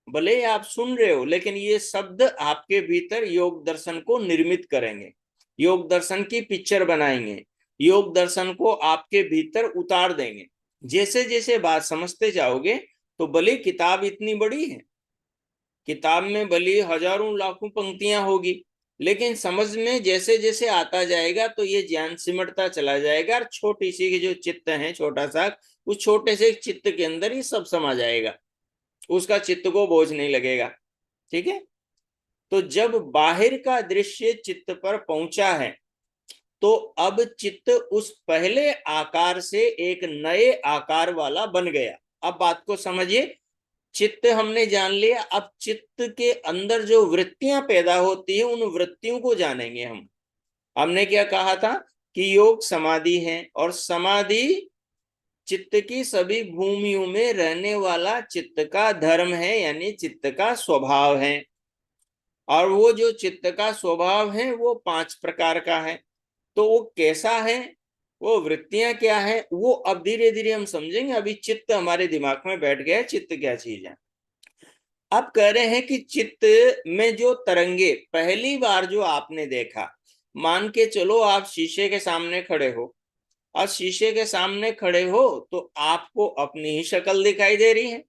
भले ही आप सुन रहे हो, लेकिन ये शब्द आपके भीतर योग दर्शन को निर्मित करेंगे, योग दर्शन की पिक्चर बनाएंगे, योग दर्शन को आपके भीतर उतार देंगे। जैसे जैसे बात समझते जाओगे, तो भले किताब इतनी बड़ी है, किताब में भले हजारों लाखों पंक्तियां होगी, लेकिन समझ में जैसे जैसे आता जाएगा तो ये ज्ञान सिमटता चला जाएगा, और छोटी सी जो चित्त है, छोटा सा, उस छोटे से चित्त के अंदर ही सब समा जाएगा, उसका चित्त को बोझ नहीं लगेगा। ठीक है, तो जब बाहर का दृश्य चित्त पर पहुंचा है, तो अब चित्त उस पहले आकार से एक नए आकार वाला बन गया। अब बात को समझिए, चित्त हमने जान लिया, अब चित्त के अंदर जो वृत्तियां पैदा होती है उन वृत्तियों को जानेंगे हम। हमने क्या कहा था कि योग समाधि है, और समाधि चित्त की सभी भूमियों में रहने वाला चित्त का धर्म है, यानी चित्त का स्वभाव है। और वो जो चित्त का स्वभाव है वो 5 प्रकार का है। तो वो कैसा है, वो वृत्तियां क्या है, वो अब धीरे धीरे हम समझेंगे। अभी चित्त हमारे दिमाग में बैठ गया है, चित्त क्या चीज है। अब कह रहे हैं कि चित्त में जो तरंगे पहली बार जो आपने देखा, मान के चलो आप शीशे के सामने खड़े हो, और शीशे के सामने खड़े हो तो आपको अपनी ही शक्ल दिखाई दे रही है।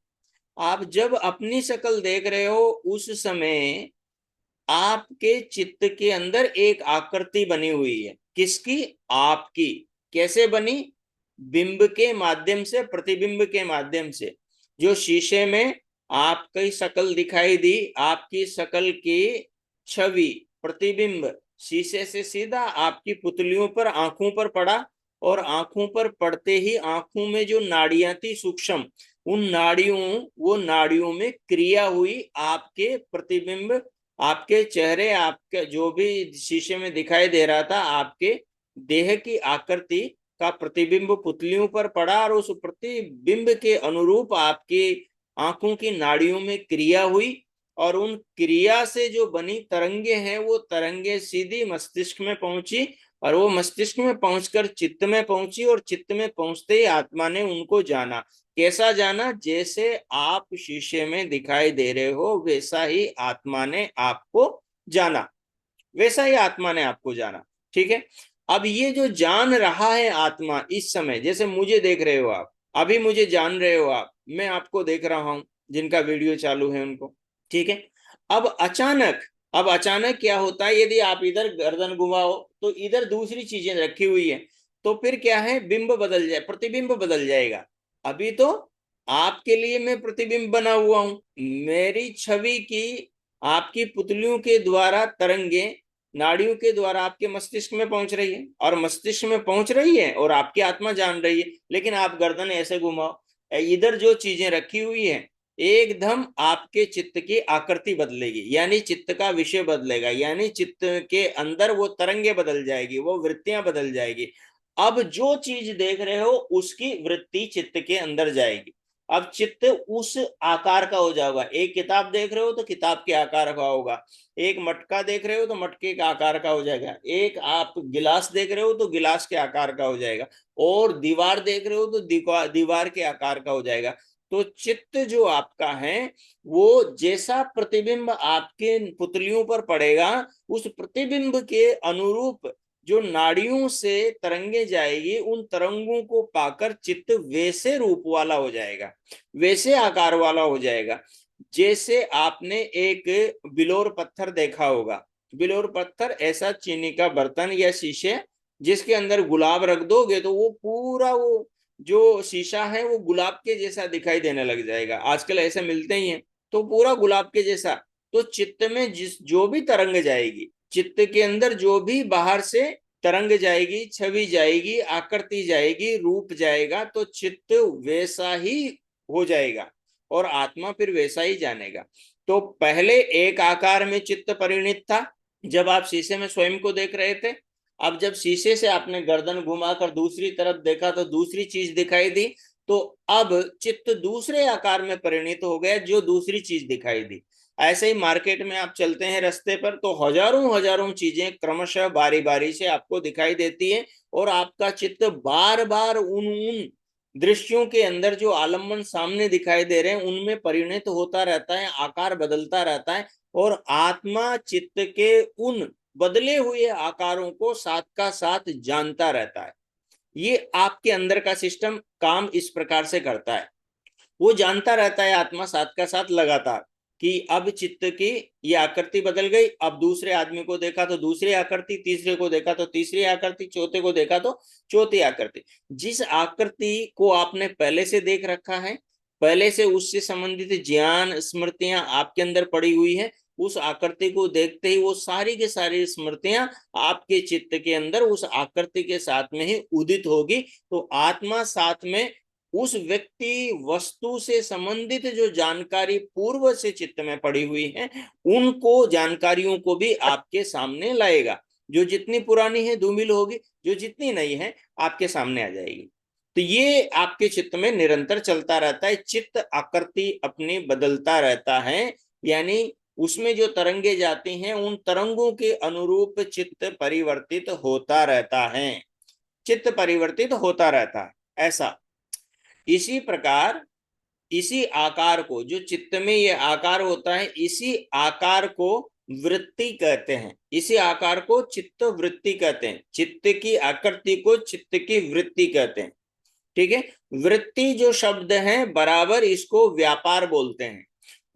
आप जब अपनी शक्ल देख रहे हो उस समय आपके चित्त के अंदर एक आकृति बनी हुई है। किसकी? आपकी। कैसे बनी? बिंब के माध्यम से, प्रतिबिंब के माध्यम से। जो शीशे में आपकी शक्ल दिखाई दी, आपकी शक्ल की छवि, प्रतिबिंब शीशे से सीधा आपकी पुतलियों पर, आंखों पर पड़ा, और आंखों पर पड़ते ही आंखों में जो नाड़ियां थी सूक्ष्म, उन नाड़ियों, वो नाड़ियों में क्रिया हुई। आपके प्रतिबिंब, आपके चेहरे, आपके जो भी शीशे में दिखाई दे रहा था, आपके देह की आकृति का प्रतिबिंब पुतलियों पर पड़ा, और उस प्रतिबिंब के अनुरूप आपकी आंखों की नाड़ियों में क्रिया हुई। और उन क्रिया से जो बनी तरंगे हैं, वो तरंगे सीधी मस्तिष्क में पहुंची, और वो मस्तिष्क में पहुंचकर चित्त में पहुंची, और चित्त में पहुंचते ही आत्मा ने उनको जाना। कैसा जाना? जैसे आप शीशे में दिखाई दे रहे हो वैसा ही आत्मा ने आपको जाना, वैसा ही आत्मा ने आपको जाना। ठीक है। अब ये जो जान रहा है आत्मा इस समय, जैसे मुझे देख रहे हो आप, अभी मुझे जान रहे हो आप, मैं आपको देख रहा हूं, जिनका वीडियो चालू है उनको। ठीक है। अब अचानक, अब अचानक क्या होता है, यदि आप इधर गर्दन घुमाओ तो इधर दूसरी चीजें रखी हुई है, तो फिर क्या है, बिंब बदल जाए, प्रतिबिंब बदल जाएगा। अभी तो आपके लिए मैं प्रतिबिंब बना हुआ हूं, मेरी छवि की आपकी पुतलियों के द्वारा तरंगे नाड़ियों के द्वारा आपके मस्तिष्क में पहुंच रही है, और मस्तिष्क में पहुंच रही है और आपकी आत्मा जान रही है। लेकिन आप गर्दन ऐसे घुमाओ, इधर जो चीजें रखी हुई है, एकदम आपके चित्त की आकृति बदलेगी, यानी चित्त का विषय बदलेगा, यानी चित्त के अंदर वो तरंगे बदल जाएगी, वो वृत्तियां बदल जाएगी। अब जो चीज देख रहे हो उसकी वृत्ति चित्त के अंदर जाएगी। अब चित्त उस आकार का हो जाएगा। एक किताब देख रहे हो तो किताब के आकार का होगा, एक मटका देख रहे हो तो मटके के आकार का हो जाएगा, एक आप गिलास देख रहे हो तो गिलास के आकार का हो जाएगा, और दीवार देख रहे हो तो दीवार के आकार का हो जाएगा। तो चित्त जो आपका है, वो जैसा प्रतिबिंब आपके पुतलियों पर पड़ेगा, उस प्रतिबिंब के अनुरूप जो नाड़ियों से तरंगे जाएगी, उन तरंगों को पाकर चित्त वैसे रूप वाला हो जाएगा, वैसे आकार वाला हो जाएगा। जैसे आपने एक बिलोर पत्थर देखा होगा। बिलोर पत्थर ऐसा चीनी का बर्तन या शीशे, जिसके अंदर गुलाब रख दोगे तो वो पूरा, वो जो शीशा है वो गुलाब के जैसा दिखाई देने लग जाएगा। आजकल ऐसे मिलते ही हैं, तो पूरा गुलाब के जैसा। तो चित्त में जिस जो भी तरंग जाएगी, चित्त के अंदर जो भी बाहर से तरंग जाएगी, छवि जाएगी, आकृति जाएगी, रूप जाएगा, तो चित्त वैसा ही हो जाएगा, और आत्मा फिर वैसा ही जानेगा। तो पहले एक आकार में चित्त परिणित था जब आप शीशे में स्वयं को देख रहे थे। अब जब शीशे से आपने गर्दन घुमाकर दूसरी तरफ देखा तो दूसरी चीज दिखाई दी, तो अब चित्त दूसरे आकार में परिणित हो गया, जो दूसरी चीज दिखाई दी। ऐसे ही मार्केट में आप चलते हैं रास्ते पर, तो हजारों हजारों चीजें क्रमशः बारी बारी से आपको दिखाई देती है, और आपका चित्त बार बार उन उन दृश्यों के अंदर जो आलम्बन सामने दिखाई दे रहे हैं उनमें परिणत होता रहता है, आकार बदलता रहता है, और आत्मा चित्त के उन बदले हुए आकारों को साथ का साथ जानता रहता है। ये आपके अंदर का सिस्टम काम इस प्रकार से करता है। वो जानता रहता है आत्मा साथ का साथ लगातार, कि अब चित्त की ये आकृति बदल गई, अब दूसरे आदमी को देखा तो दूसरी आकृति, तीसरे को देखा तो तीसरी आकृति, चौथे को देखा तो चौथी आकृति। जिस आकृति को आपने पहले से देख रखा है, पहले से उससे संबंधित ज्ञान स्मृतियां आपके अंदर पड़ी हुई है, उस आकृति को देखते ही वो सारी की सारी स्मृतियां आपके चित्त के अंदर उस आकृति के साथ में ही उदित होगी। तो आत्मा साथ में उस व्यक्ति वस्तु से संबंधित जो जानकारी पूर्व से चित्त में पड़ी हुई है, उनको जानकारियों को भी आपके सामने लाएगा। जो जितनी पुरानी है धूमिल होगी, जो जितनी नई है आपके सामने आ जाएगी। तो ये आपके चित्त में निरंतर चलता रहता है। चित्त आकृति अपनी बदलता रहता है, यानी उसमें जो तरंगे जाती हैं उन तरंगों के अनुरूप चित्त परिवर्तित होता रहता है। चित्त परिवर्तित होता रहता है, ऐसा। इसी प्रकार इसी आकार को, जो चित्त में ये आकार होता है, इसी आकार को वृत्ति कहते हैं। इसी आकार को चित्त वृत्ति कहते हैं। चित्त की आकृति को चित्त की वृत्ति कहते हैं। ठीक है। वृत्ति जो शब्द है बराबर इसको व्यापार बोलते हैं।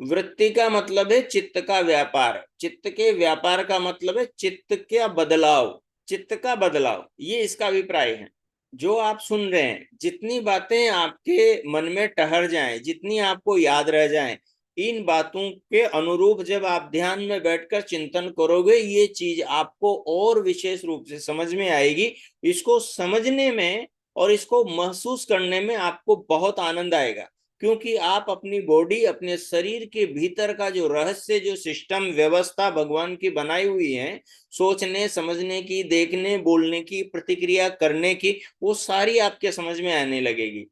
वृत्ति का मतलब है चित्त का व्यापार। चित्त के व्यापार का मतलब है चित्त का बदलाव। चित्त का बदलाव, ये इसका अभिप्राय है। जो आप सुन रहे हैं, जितनी बातें आपके मन में ठहर जाएं, जितनी आपको याद रह जाएं, इन बातों के अनुरूप जब आप ध्यान में बैठकर चिंतन करोगे, ये चीज आपको और विशेष रूप से समझ में आएगी। इसको समझने में और इसको महसूस करने में आपको बहुत आनंद आएगा, क्योंकि आप अपनी बॉडी, अपने शरीर के भीतर का जो रहस्य, जो सिस्टम व्यवस्था भगवान की बनाई हुई है, सोचने समझने की, देखने बोलने की, प्रतिक्रिया करने की, वो सारी आपके समझ में आने लगेगी।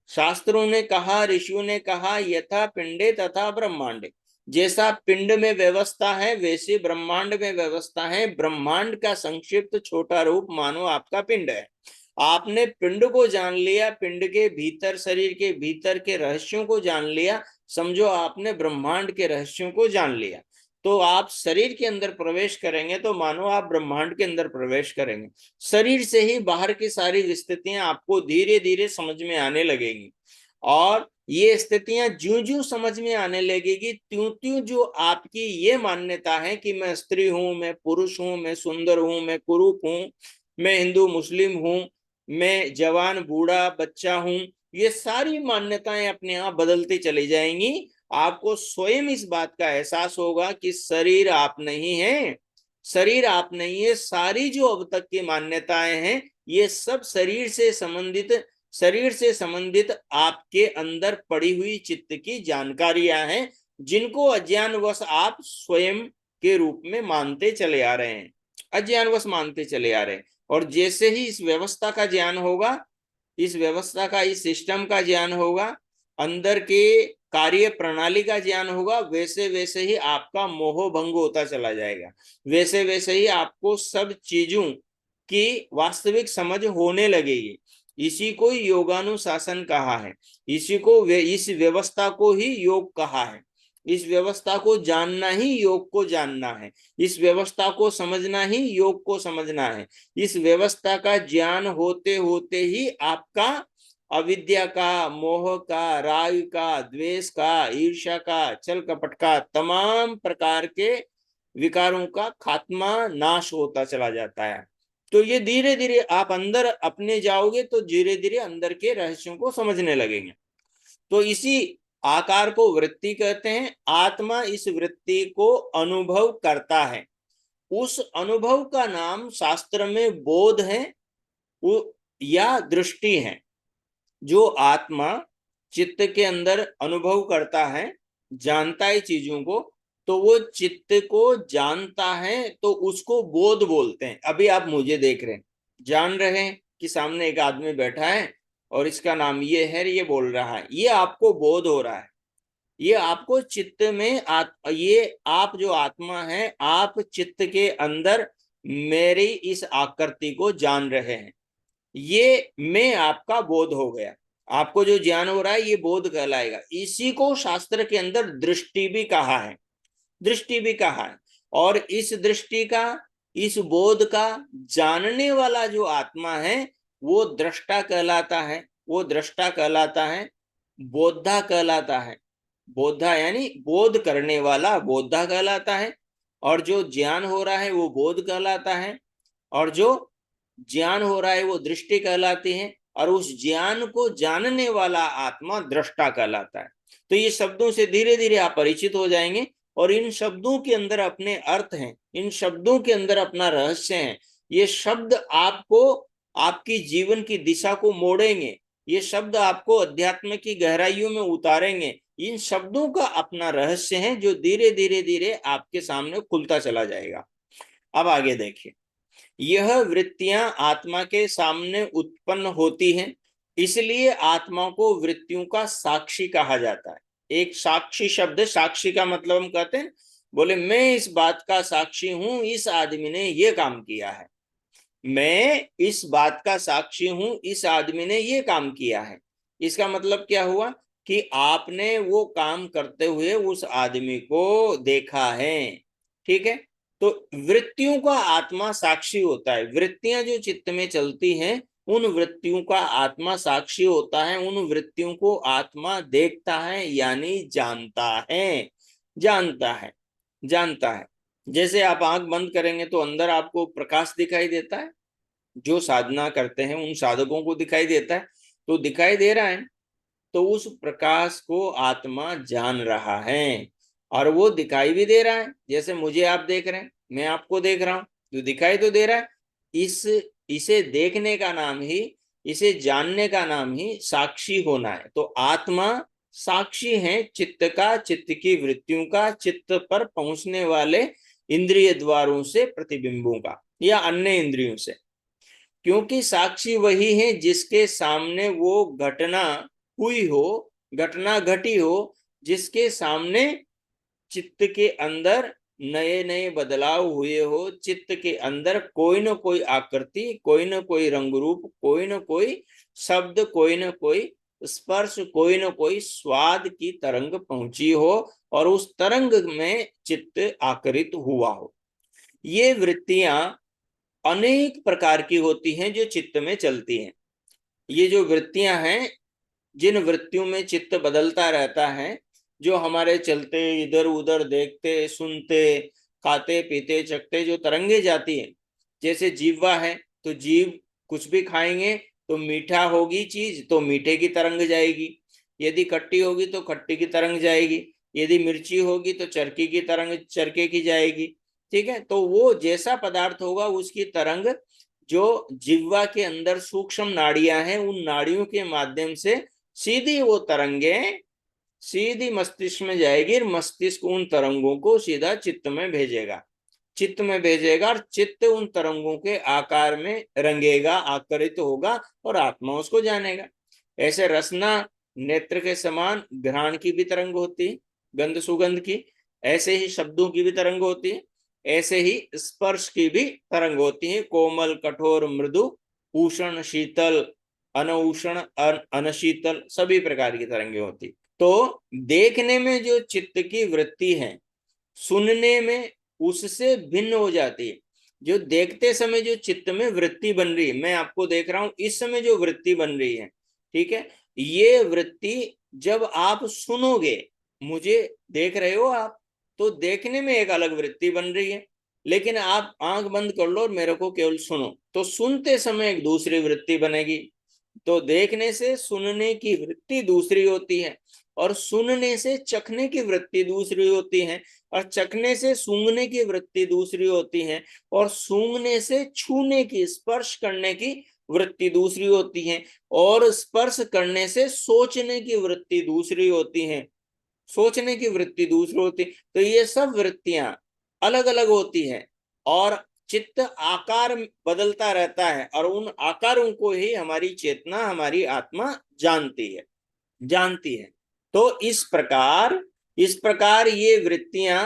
शास्त्रों ने कहा, ऋषियों ने कहा, यथा पिंडे तथा ब्रह्मांडे। जैसा पिंड में व्यवस्था है वैसे ब्रह्मांड में व्यवस्था है। ब्रह्मांड का संक्षिप्त छोटा रूप मानो आपका पिंड है। आपने पिंड को जान लिया, पिंड के भीतर, शरीर के भीतर के रहस्यों को जान लिया, समझो आपने ब्रह्मांड के रहस्यों को जान लिया। तो आप शरीर के अंदर प्रवेश करेंगे तो मानो आप ब्रह्मांड के अंदर प्रवेश करेंगे। शरीर से ही बाहर की सारी स्थितियां आपको धीरे धीरे समझ में आने लगेगी, और ये स्थितियां ज्यों ज्यों समझ में आने लगेगी, त्यों त्यों जो आपकी ये मान्यता है कि मैं स्त्री हूं, मैं पुरुष हूं, मैं सुंदर हूं, मैं कुरूप हूं, मैं हिंदू मुस्लिम हूं, मैं जवान बूढ़ा बच्चा हूं, ये सारी मान्यताएं अपने आप बदलती चली जाएंगी। आपको स्वयं इस बात का एहसास होगा कि शरीर आप नहीं है, शरीर आप नहीं है। सारी जो अब तक की मान्यताएं हैं, ये सब शरीर से संबंधित आपके अंदर पड़ी हुई चित्त की जानकारियां हैं, जिनको अज्ञानवश आप स्वयं के रूप में मानते चले आ रहे हैं, अज्ञानवश मानते चले आ रहे हैं। और जैसे ही इस व्यवस्था का ज्ञान होगा, इस व्यवस्था का, इस सिस्टम का ज्ञान होगा, अंदर के कार्य प्रणाली का ज्ञान होगा, वैसे वैसे ही आपका मोह भंग होता चला जाएगा। वैसे वैसे ही आपको सब चीजों की वास्तविक समझ होने लगेगी। इसी को योगानुशासन कहा है। इस व्यवस्था को ही योग कहा है। इस व्यवस्था को जानना ही योग को जानना है। इस व्यवस्था को समझना ही योग को समझना है। इस व्यवस्था का ज्ञान होते होते ही आपका अविद्या का, मोह का, राग का, द्वेष का, ईर्ष्या का, छल कपट का, तमाम प्रकार के विकारों का खात्मा, नाश होता चला जाता है। तो ये धीरे धीरे आप अंदर अपने जाओगे तो धीरे धीरे अंदर के रहस्यों को समझने लगेंगे। तो इसी आकार को वृत्ति कहते हैं। आत्मा इस वृत्ति को अनुभव करता है। उस अनुभव का नाम शास्त्र में बोध है या दृष्टि है। जो आत्मा चित्त के अंदर अनुभव करता है, जानता है चीजों को, तो वो चित्त को जानता है, तो उसको बोध बोलते हैं। अभी आप मुझे देख रहे हैं, जान रहे हैं कि सामने एक आदमी बैठा है और इसका नाम ये है, ये बोल रहा है, ये आपको बोध हो रहा है। ये आपको चित्त में ये आप जो आत्मा है, आप चित्त के अंदर मेरी इस आकृति को जान रहे हैं। ये मैं आपका बोध हो गया। आपको जो ज्ञान हो रहा है ये बोध कहलाएगा। इसी को शास्त्र के अंदर दृष्टि भी कहा है। दृष्टि भी कहा है। और इस दृष्टि का, इस बोध का जानने वाला जो आत्मा है वो दृष्टा कहलाता है। वो दृष्टा कहलाता है, बोधा कहलाता है। बोधा यानी बोध करने वाला, बोधा कहलाता है। और जो ज्ञान हो रहा है वो बोध कहलाता है। और जो ज्ञान हो रहा है वो दृष्टि कहलाती है। और उस ज्ञान को जानने वाला आत्मा दृष्टा कहलाता है। तो ये शब्दों से धीरे धीरे आप परिचित हो जाएंगे। और इन शब्दों के अंदर अपने अर्थ हैं, इन शब्दों के अंदर अपना रहस्य है। ये शब्द आपको आपकी जीवन की दिशा को मोड़ेंगे, ये शब्द आपको अध्यात्म की गहराइयों में उतारेंगे। इन शब्दों का अपना रहस्य है जो धीरे धीरे धीरे आपके सामने खुलता चला जाएगा। अब आगे देखिए, यह वृत्तियां आत्मा के सामने उत्पन्न होती हैं, इसलिए आत्मा को वृत्तियों का साक्षी कहा जाता है। एक साक्षी शब्द, साक्षी का मतलब हम कहते हैं, बोले मैं इस बात का साक्षी हूं, इस आदमी ने ये काम किया है, मैं इस बात का साक्षी हूं, इस आदमी ने ये काम किया है। इसका मतलब क्या हुआ कि आपने वो काम करते हुए उस आदमी को देखा है। ठीक है, तो वृत्तियों का आत्मा साक्षी होता है। वृत्तियां जो चित्त में चलती हैं, उन वृत्तियों का आत्मा साक्षी होता है, उन वृत्तियों को आत्मा देखता है, यानी जानता है। जानता है, जानता है। जैसे आप आंख बंद करेंगे तो अंदर आपको प्रकाश दिखाई देता है, जो साधना करते हैं उन साधकों को दिखाई देता है, तो दिखाई दे रहा है, तो उस प्रकाश को आत्मा जान रहा है और वो दिखाई भी दे रहा है। जैसे मुझे आप देख रहे हैं, मैं आपको देख रहा हूं, तो दिखाई तो दे रहा है। इस इसे देखने का नाम ही, इसे जानने का नाम ही साक्षी होना है। तो आत्मा साक्षी है चित्त का, चित्त की वृत्तियों का, चित्त पर पहुंचने वाले इंद्रिय द्वारों से प्रतिबिंबों का या अन्य इंद्रियों से। क्योंकि साक्षी वही है जिसके सामने वो घटना हुई हो, घटना घटी हो, जिसके सामने चित्त के अंदर नए नए बदलाव हुए हो, चित्त के अंदर कोई न कोई आकृति, कोई न कोई रंग रूप, कोई न कोई शब्द, कोई न कोई स्पर्श, कोई न कोई स्वाद की तरंग पहुंची हो और उस तरंग में चित्त आकृत हुआ हो। ये वृत्तियां अनेक प्रकार की होती हैं जो चित्त में चलती हैं। ये जो वृत्तियां हैं, जिन वृत्तियों में चित्त बदलता रहता है, जो हमारे चलते इधर उधर देखते सुनते खाते पीते चखते जो तरंगे जाती है, जैसे जीवा है तो जीव कुछ भी खाएंगे तो मीठा होगी चीज तो मीठे की तरंग जाएगी, यदि खट्टी होगी तो खट्टी की तरंग जाएगी, यदि मिर्ची होगी तो चरकी की तरंग चरके की जाएगी। ठीक है, तो वो जैसा पदार्थ होगा उसकी तरंग, जो जिह्वा के अंदर सूक्ष्म नाड़ियां हैं उन नाड़ियों के माध्यम से सीधी वो तरंगे सीधी मस्तिष्क में जाएगी और मस्तिष्क उन तरंगों को सीधा चित्त में भेजेगा, चित्त में भेजेगा और चित्त उन तरंगों के आकार में रंगेगा, आकरित होगा और आत्मा उसको जानेगा। ऐसे रसना नेत्र के समान घ्राण की भी तरंग होती है, गंध सुगंध की। ऐसे ही शब्दों की भी तरंग होती है, ऐसे ही स्पर्श की भी तरंग होती है, कोमल कठोर मृदु उष्ण शीतल अनउष्ण अनशीतल सभी प्रकार की तरंगे होती। तो देखने में जो चित्त की वृत्ति है, सुनने में उससे भिन्न हो जाती है। जो देखते समय जो चित्त में वृत्ति बन रही है, मैं आपको देख रहा हूं इस समय जो वृत्ति बन रही है, ठीक है, ये वृत्ति जब आप सुनोगे, मुझे देख रहे हो आप, तो देखने में एक अलग वृत्ति बन रही है। लेकिन आप आंख बंद कर लो और मेरे को केवल सुनो, तो सुनते समय एक दूसरी वृत्ति बनेगी। तो देखने से सुनने की वृत्ति दूसरी होती है और सुनने से चखने की वृत्ति दूसरी होती है और चखने से सूंघने की वृत्ति दूसरी होती है और सूंघने से छूने की, स्पर्श करने की वृत्ति दूसरी होती है और स्पर्श करने से सोचने की वृत्ति दूसरी होती है, सोचने की वृत्ति दूसरी होती। तो ये सब वृत्तियां अलग अलग होती हैं और चित्त आकार बदलता रहता है और उन आकारों को ही हमारी चेतना, हमारी आत्मा जानती है, जानती है। तो इस प्रकार ये वृत्तियां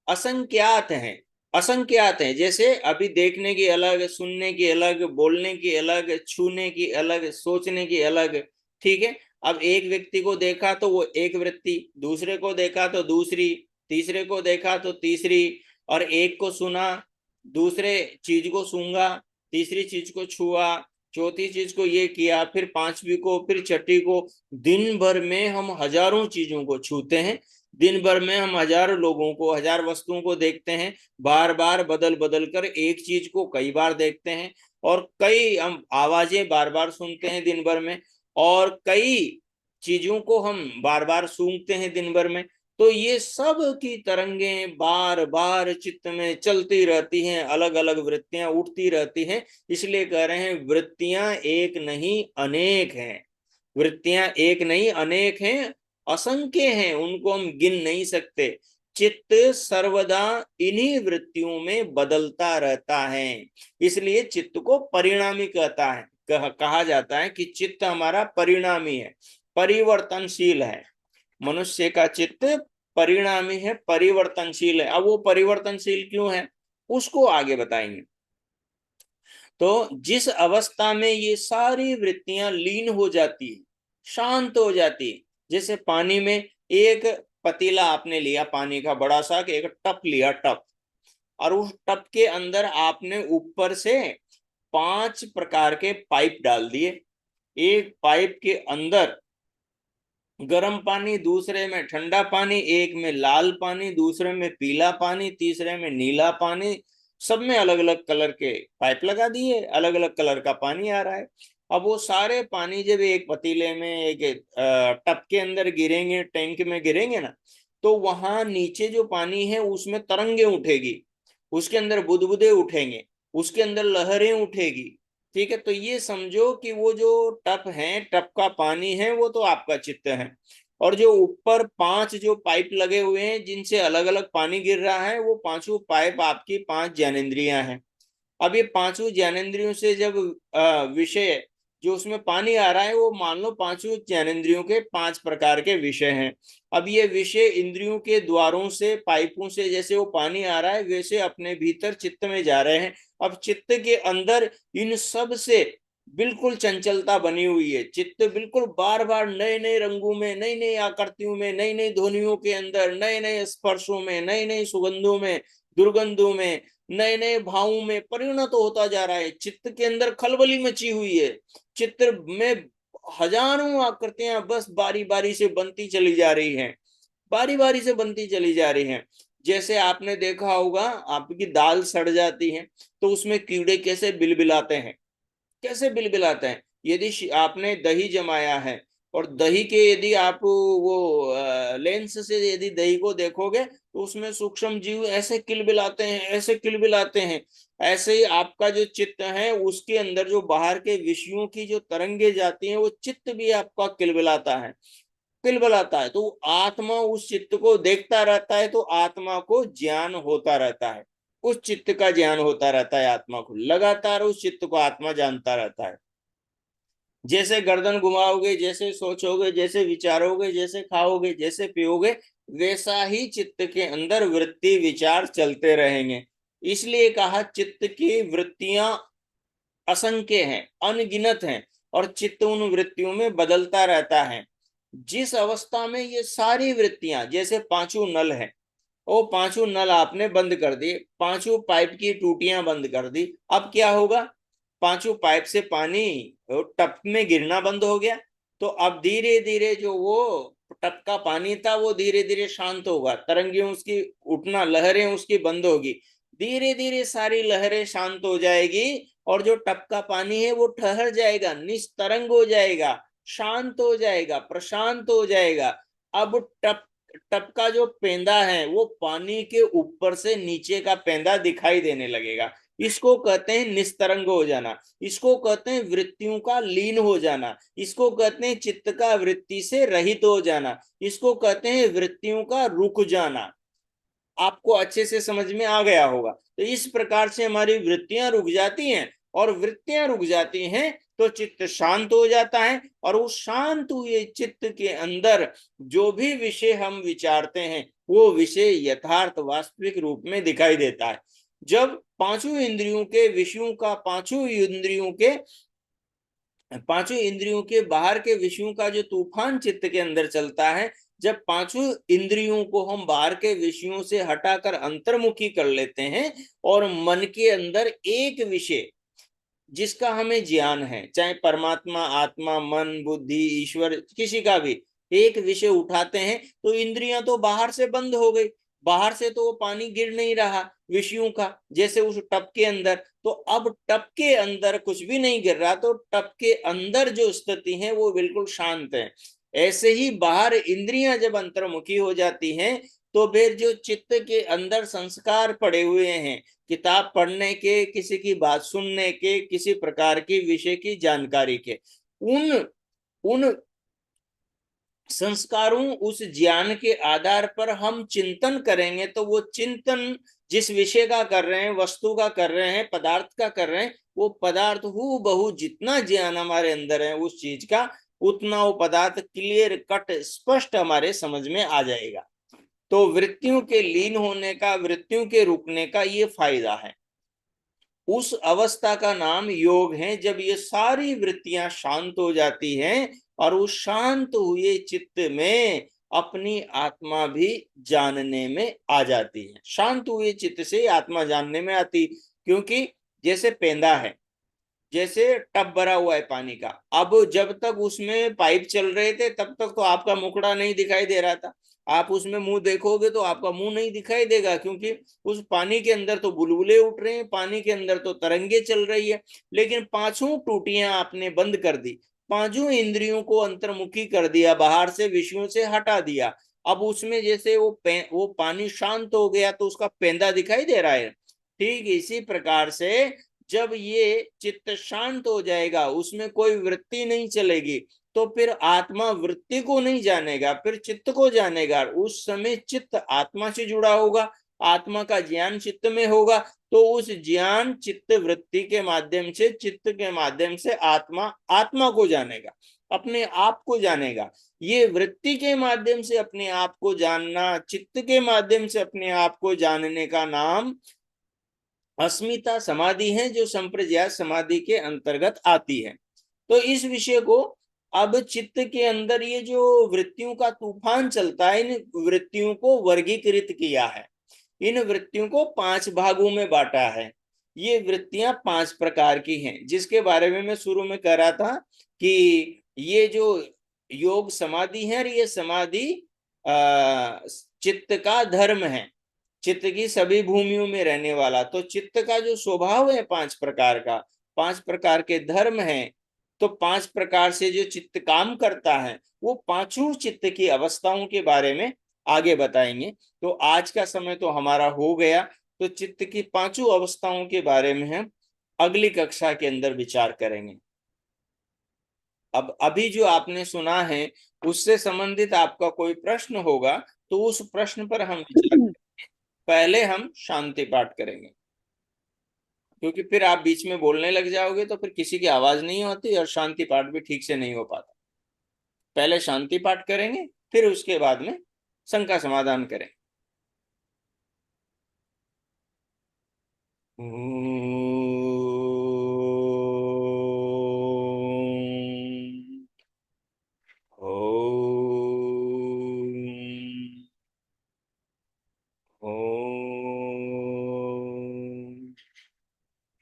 असंख्यात हैं, असंख्यात हैं। जैसे अभी देखने की अलग, सुनने की अलग, बोलने की अलग, छूने की अलग, सोचने की अलग। ठीक है, अब एक व्यक्ति को देखा तो वो एक वृत्ति, दूसरे को देखा तो दूसरी, तीसरे को देखा तो तीसरी, और एक को सुना, दूसरे चीज को सूंघा, तीसरी चीज को छुआ, चौथी चीज को ये किया, फिर पांचवी को, फिर छठी को। दिन भर में हम हजारों चीजों को छूते हैं, दिन भर में हम हजारों लोगों को, हजार वस्तुओं को देखते हैं, बार बार बदल बदल कर एक चीज को कई बार देखते हैं और कई हम आवाजें बार बार सुनते हैं दिन भर में और कई चीजों को हम बार बार सूंघते हैं दिन भर में। तो ये सब की तरंगें बार बार चित्त में चलती रहती हैं, अलग अलग वृत्तियां उठती रहती हैं। इसलिए कह रहे हैं वृत्तियां एक नहीं अनेक हैं। वृत्तियां एक नहीं अनेक हैं, असंख्य हैं, उनको हम गिन नहीं सकते। चित्त सर्वदा इन्हीं वृत्तियों में बदलता रहता है। इसलिए चित्त को परिणामी कहता है, कहा जाता है कि चित्त हमारा परिणामी है, परिवर्तनशील है। मनुष्य का चित्त परिणामी है, परिवर्तनशील है। अब वो परिवर्तनशील क्यों है, उसको आगे बताएंगे। तो जिस अवस्था में ये सारी वृत्तियां लीन हो जाती है, शांत हो जाती है, जैसे पानी में एक पतीला आपने लिया पानी का बड़ा सा, कि एक टप लिया, टप, और उस टप के अंदर आपने ऊपर से 5 प्रकार के पाइप डाल दिए। एक पाइप के अंदर गर्म पानी, दूसरे में ठंडा पानी, एक में लाल पानी, दूसरे में पीला पानी, तीसरे में नीला पानी, सब में अलग अलग कलर के पाइप लगा दिए, अलग अलग कलर का पानी आ रहा है। अब वो सारे पानी जब एक पतीले में, एक टब के अंदर गिरेंगे, टैंक में गिरेंगे ना, तो वहां नीचे जो पानी है उसमें तरंगे उठेगी, उसके अंदर बुदबुदे उठेंगे, उसके अंदर लहरें उठेगी। ठीक है, तो ये समझो कि वो जो टप है, टप का पानी है, वो तो आपका चित्त है। और जो ऊपर 5 जो पाइप लगे हुए हैं जिनसे अलग अलग पानी गिर रहा है, वो पांचों पाइप आपकी 5 ज्ञानेंद्रियां हैं। अब ये पांचों ज्ञानेंद्रियों से जब विषय जो उसमें पानी आ रहा है, वो मान लो पांचों ज्ञानेंद्रियों के 5 प्रकार के विषय हैं। अब ये विषय इंद्रियों के द्वारों से, पाइपों से जैसे वो पानी आ रहा है, वैसे अपने भीतर चित्त में जा रहे हैं। अब चित्त के अंदर इन सब से बिल्कुल चंचलता बनी हुई है। चित्त बिल्कुल बार बार नए नए रंगों में, नई नई आकृतियों में, नई नई ध्वनियों के अंदर, नए नए स्पर्शों में, नई नई सुगंधों में, दुर्गंधों में, नए नए भावों में परिणत होता जा रहा है। चित्त के अंदर खलबली मची हुई है। चित्र में हजारों आकृतियां बस बारी बारी से बनती चली जा रही हैं, बारी बारी से बनती चली जा रही हैं। जैसे आपने देखा होगा, आपकी दाल सड़ जाती है तो उसमें कीड़े कैसे बिलबिलाते हैं, कैसे बिलबिलाते हैं। यदि आपने दही जमाया है, और दही के यदि आप वो लेंस से यदि दही को देखोगे, तो उसमें सूक्ष्म जीव ऐसे किलबिलाते हैं, ऐसे किलबिलाते हैं। ऐसे ही आपका जो चित्त है, उसके अंदर जो बाहर के विषयों की जो तरंगे जाती हैं, वो चित्त भी आपका किलबिलाता है, किलबिलाता है। तो आत्मा उस चित्त को देखता रहता है, तो आत्मा को ज्ञान होता रहता है, उस चित्त का ज्ञान होता रहता है आत्मा को, लगातार उस चित्त को आत्मा जानता रहता है। जैसे गर्दन घुमाओगे, जैसे सोचोगे, जैसे विचारोगे, जैसे खाओगे, जैसे पियोगे, वैसा ही चित्त के अंदर वृत्ति विचार चलते रहेंगे। इसलिए कहा चित्त की वृत्तियां असंख्य हैं, अनगिनत हैं, और चित्त उन वृत्तियों में बदलता रहता है। जिस अवस्था में ये सारी वृत्तियां, जैसे पांचों नल है, वो पांचों नल आपने बंद कर दिए, पांचों पाइप की टूटियां बंद कर दी, अब क्या होगा, पांचों पाइप से पानी टप में गिरना बंद हो गया। तो अब धीरे धीरे जो वो टप का पानी था, वो धीरे धीरे शांत होगा, तरंगे उसकी उठना, लहरें उसकी बंद होगी, धीरे धीरे सारी लहरें शांत हो जाएगी, और जो टप का पानी है वो ठहर जाएगा, निस्तरंग हो जाएगा, शांत हो जाएगा, प्रशांत हो जाएगा। अब टप टप का जो पेंदा है, वो पानी के ऊपर से नीचे का पेंदा दिखाई देने लगेगा। इसको कहते हैं निस्तरंग हो जाना, इसको कहते हैं वृत्तियों का लीन हो जाना, इसको कहते हैं चित्त का वृत्ति से रहित हो जाना, इसको कहते हैं वृत्तियों का रुक जाना। आपको अच्छे से समझ में आ गया होगा। तो इस प्रकार से हमारी वृत्तियां रुक जाती हैं, और वृत्तियां रुक जाती हैं तो चित्त शांत हो जाता है, और उस शांत हुए चित्त के अंदर जो भी विषय हम विचारते हैं, वो विषय यथार्थ वास्तविक रूप में दिखाई देता है। जब पांचों इंद्रियों के विषयों का, पांचों इंद्रियों के बाहर के विषयों का जो तूफान चित्त के अंदर चलता है, जब पांचों इंद्रियों को हम बाहर के विषयों से हटाकर अंतर्मुखी कर लेते हैं, और मन के अंदर एक विषय जिसका हमें ज्ञान है, चाहे परमात्मा, आत्मा, मन, बुद्धि, ईश्वर, किसी का भी एक विषय उठाते हैं, तो इंद्रियां तो बाहर से बंद हो गई, बाहर से तो वो पानी गिर नहीं रहा विषयों का, जैसे उस टब के अंदर। तो अब टब के अंदर कुछ भी नहीं गिर रहा, तो टब के अंदर जो स्थिति है वो बिल्कुल शांत है। ऐसे ही बाहर इंद्रियां जब अंतर्मुखी हो जाती हैं तो फिर जो चित्त के अंदर संस्कार पड़े हुए हैं, किताब पढ़ने के, किसी की बात सुनने के, किसी प्रकार की विषय की जानकारी के, उन उन संस्कारों, उस ज्ञान के आधार पर हम चिंतन करेंगे तो वो चिंतन जिस विषय का कर रहे हैं, वस्तु का कर रहे हैं, पदार्थ का कर रहे हैं, वो पदार्थ हु बहु जितना ज्ञान हमारे अंदर है उस चीज का, उतना वो पदार्थ क्लियर कट स्पष्ट हमारे समझ में आ जाएगा। तो वृत्तियों के लीन होने का, वृत्तियों के रुकने का ये फायदा है। उस अवस्था का नाम योग है, जब ये सारी वृत्तियां शांत हो जाती हैं और उस शांत हुए चित्त में अपनी आत्मा भी जानने में आ जाती है। शांत हुए चित्त से आत्मा जानने में आती, क्योंकि जैसे पेंदा है, जैसे टब भरा हुआ है पानी का, अब जब तक उसमें पाइप चल रहे थे तब तक तो आपका मुखड़ा नहीं दिखाई दे रहा था। आप उसमें मुंह देखोगे तो आपका मुंह नहीं दिखाई देगा, क्योंकि उस पानी के अंदर तो बुलबुले उठ रहे हैं, पानी के अंदर तो तरंगे चल रही है। लेकिन पांचों टूटियां आपने बंद कर दी, पांचों इंद्रियों को अंतर्मुखी कर दिया, बाहर से विषयों से हटा दिया। अब उसमें जैसे वो पानी शांत हो गया तो उसका पेंदा दिखाई दे रहा है। ठीक इसी प्रकार से जब ये चित्त शांत हो जाएगा, उसमें कोई वृत्ति नहीं चलेगी, तो फिर आत्मा वृत्ति को नहीं जानेगा, फिर चित्त को जानेगा। उस समय चित्त आत्मा से जुड़ा होगा, आत्मा का ज्ञान चित्त में होगा, तो उस ज्ञान चित्त वृत्ति के माध्यम से, चित्त के माध्यम से आत्मा आत्मा को जानेगा, अपने आप को जानेगा। ये वृत्ति के माध्यम से अपने आप को जानना, चित्त के माध्यम से अपने आप को जानने का नाम अस्मिता समाधि है, जो संप्रज्ञात समाधि के अंतर्गत आती है। तो इस विषय को अब चित्त के अंदर ये जो वृत्तियों का तूफान चलता है, इन वृत्तियों को वर्गीकृत किया है, इन वृत्तियों को 5 भागों में बांटा है। ये वृत्तियां 5 प्रकार की हैं, जिसके बारे में मैं शुरू में कह रहा था कि ये जो योग समाधि है, ये समाधि चित्त का धर्म है, चित्त की सभी भूमियों में रहने वाला। तो चित्त का जो स्वभाव है 5 प्रकार का, 5 प्रकार के धर्म है, तो 5 प्रकार से जो चित्त काम करता है, वो पांचों चित्त की अवस्थाओं के बारे में आगे बताएंगे। तो आज का समय तो हमारा हो गया, तो चित्त की पांचों अवस्थाओं के बारे में हम अगली कक्षा के अंदर विचार करेंगे। अब अभी जो आपने सुना है उससे संबंधित आपका कोई प्रश्न होगा तो उस प्रश्न पर हम विचार करेंगे। पहले हम शांति पाठ करेंगे, क्योंकि फिर आप बीच में बोलने लग जाओगे तो फिर किसी की आवाज नहीं होती और शांति पाठ भी ठीक से नहीं हो पाता। पहले शांति पाठ करेंगे, फिर उसके बाद में शंका समाधान करें। ओम ओम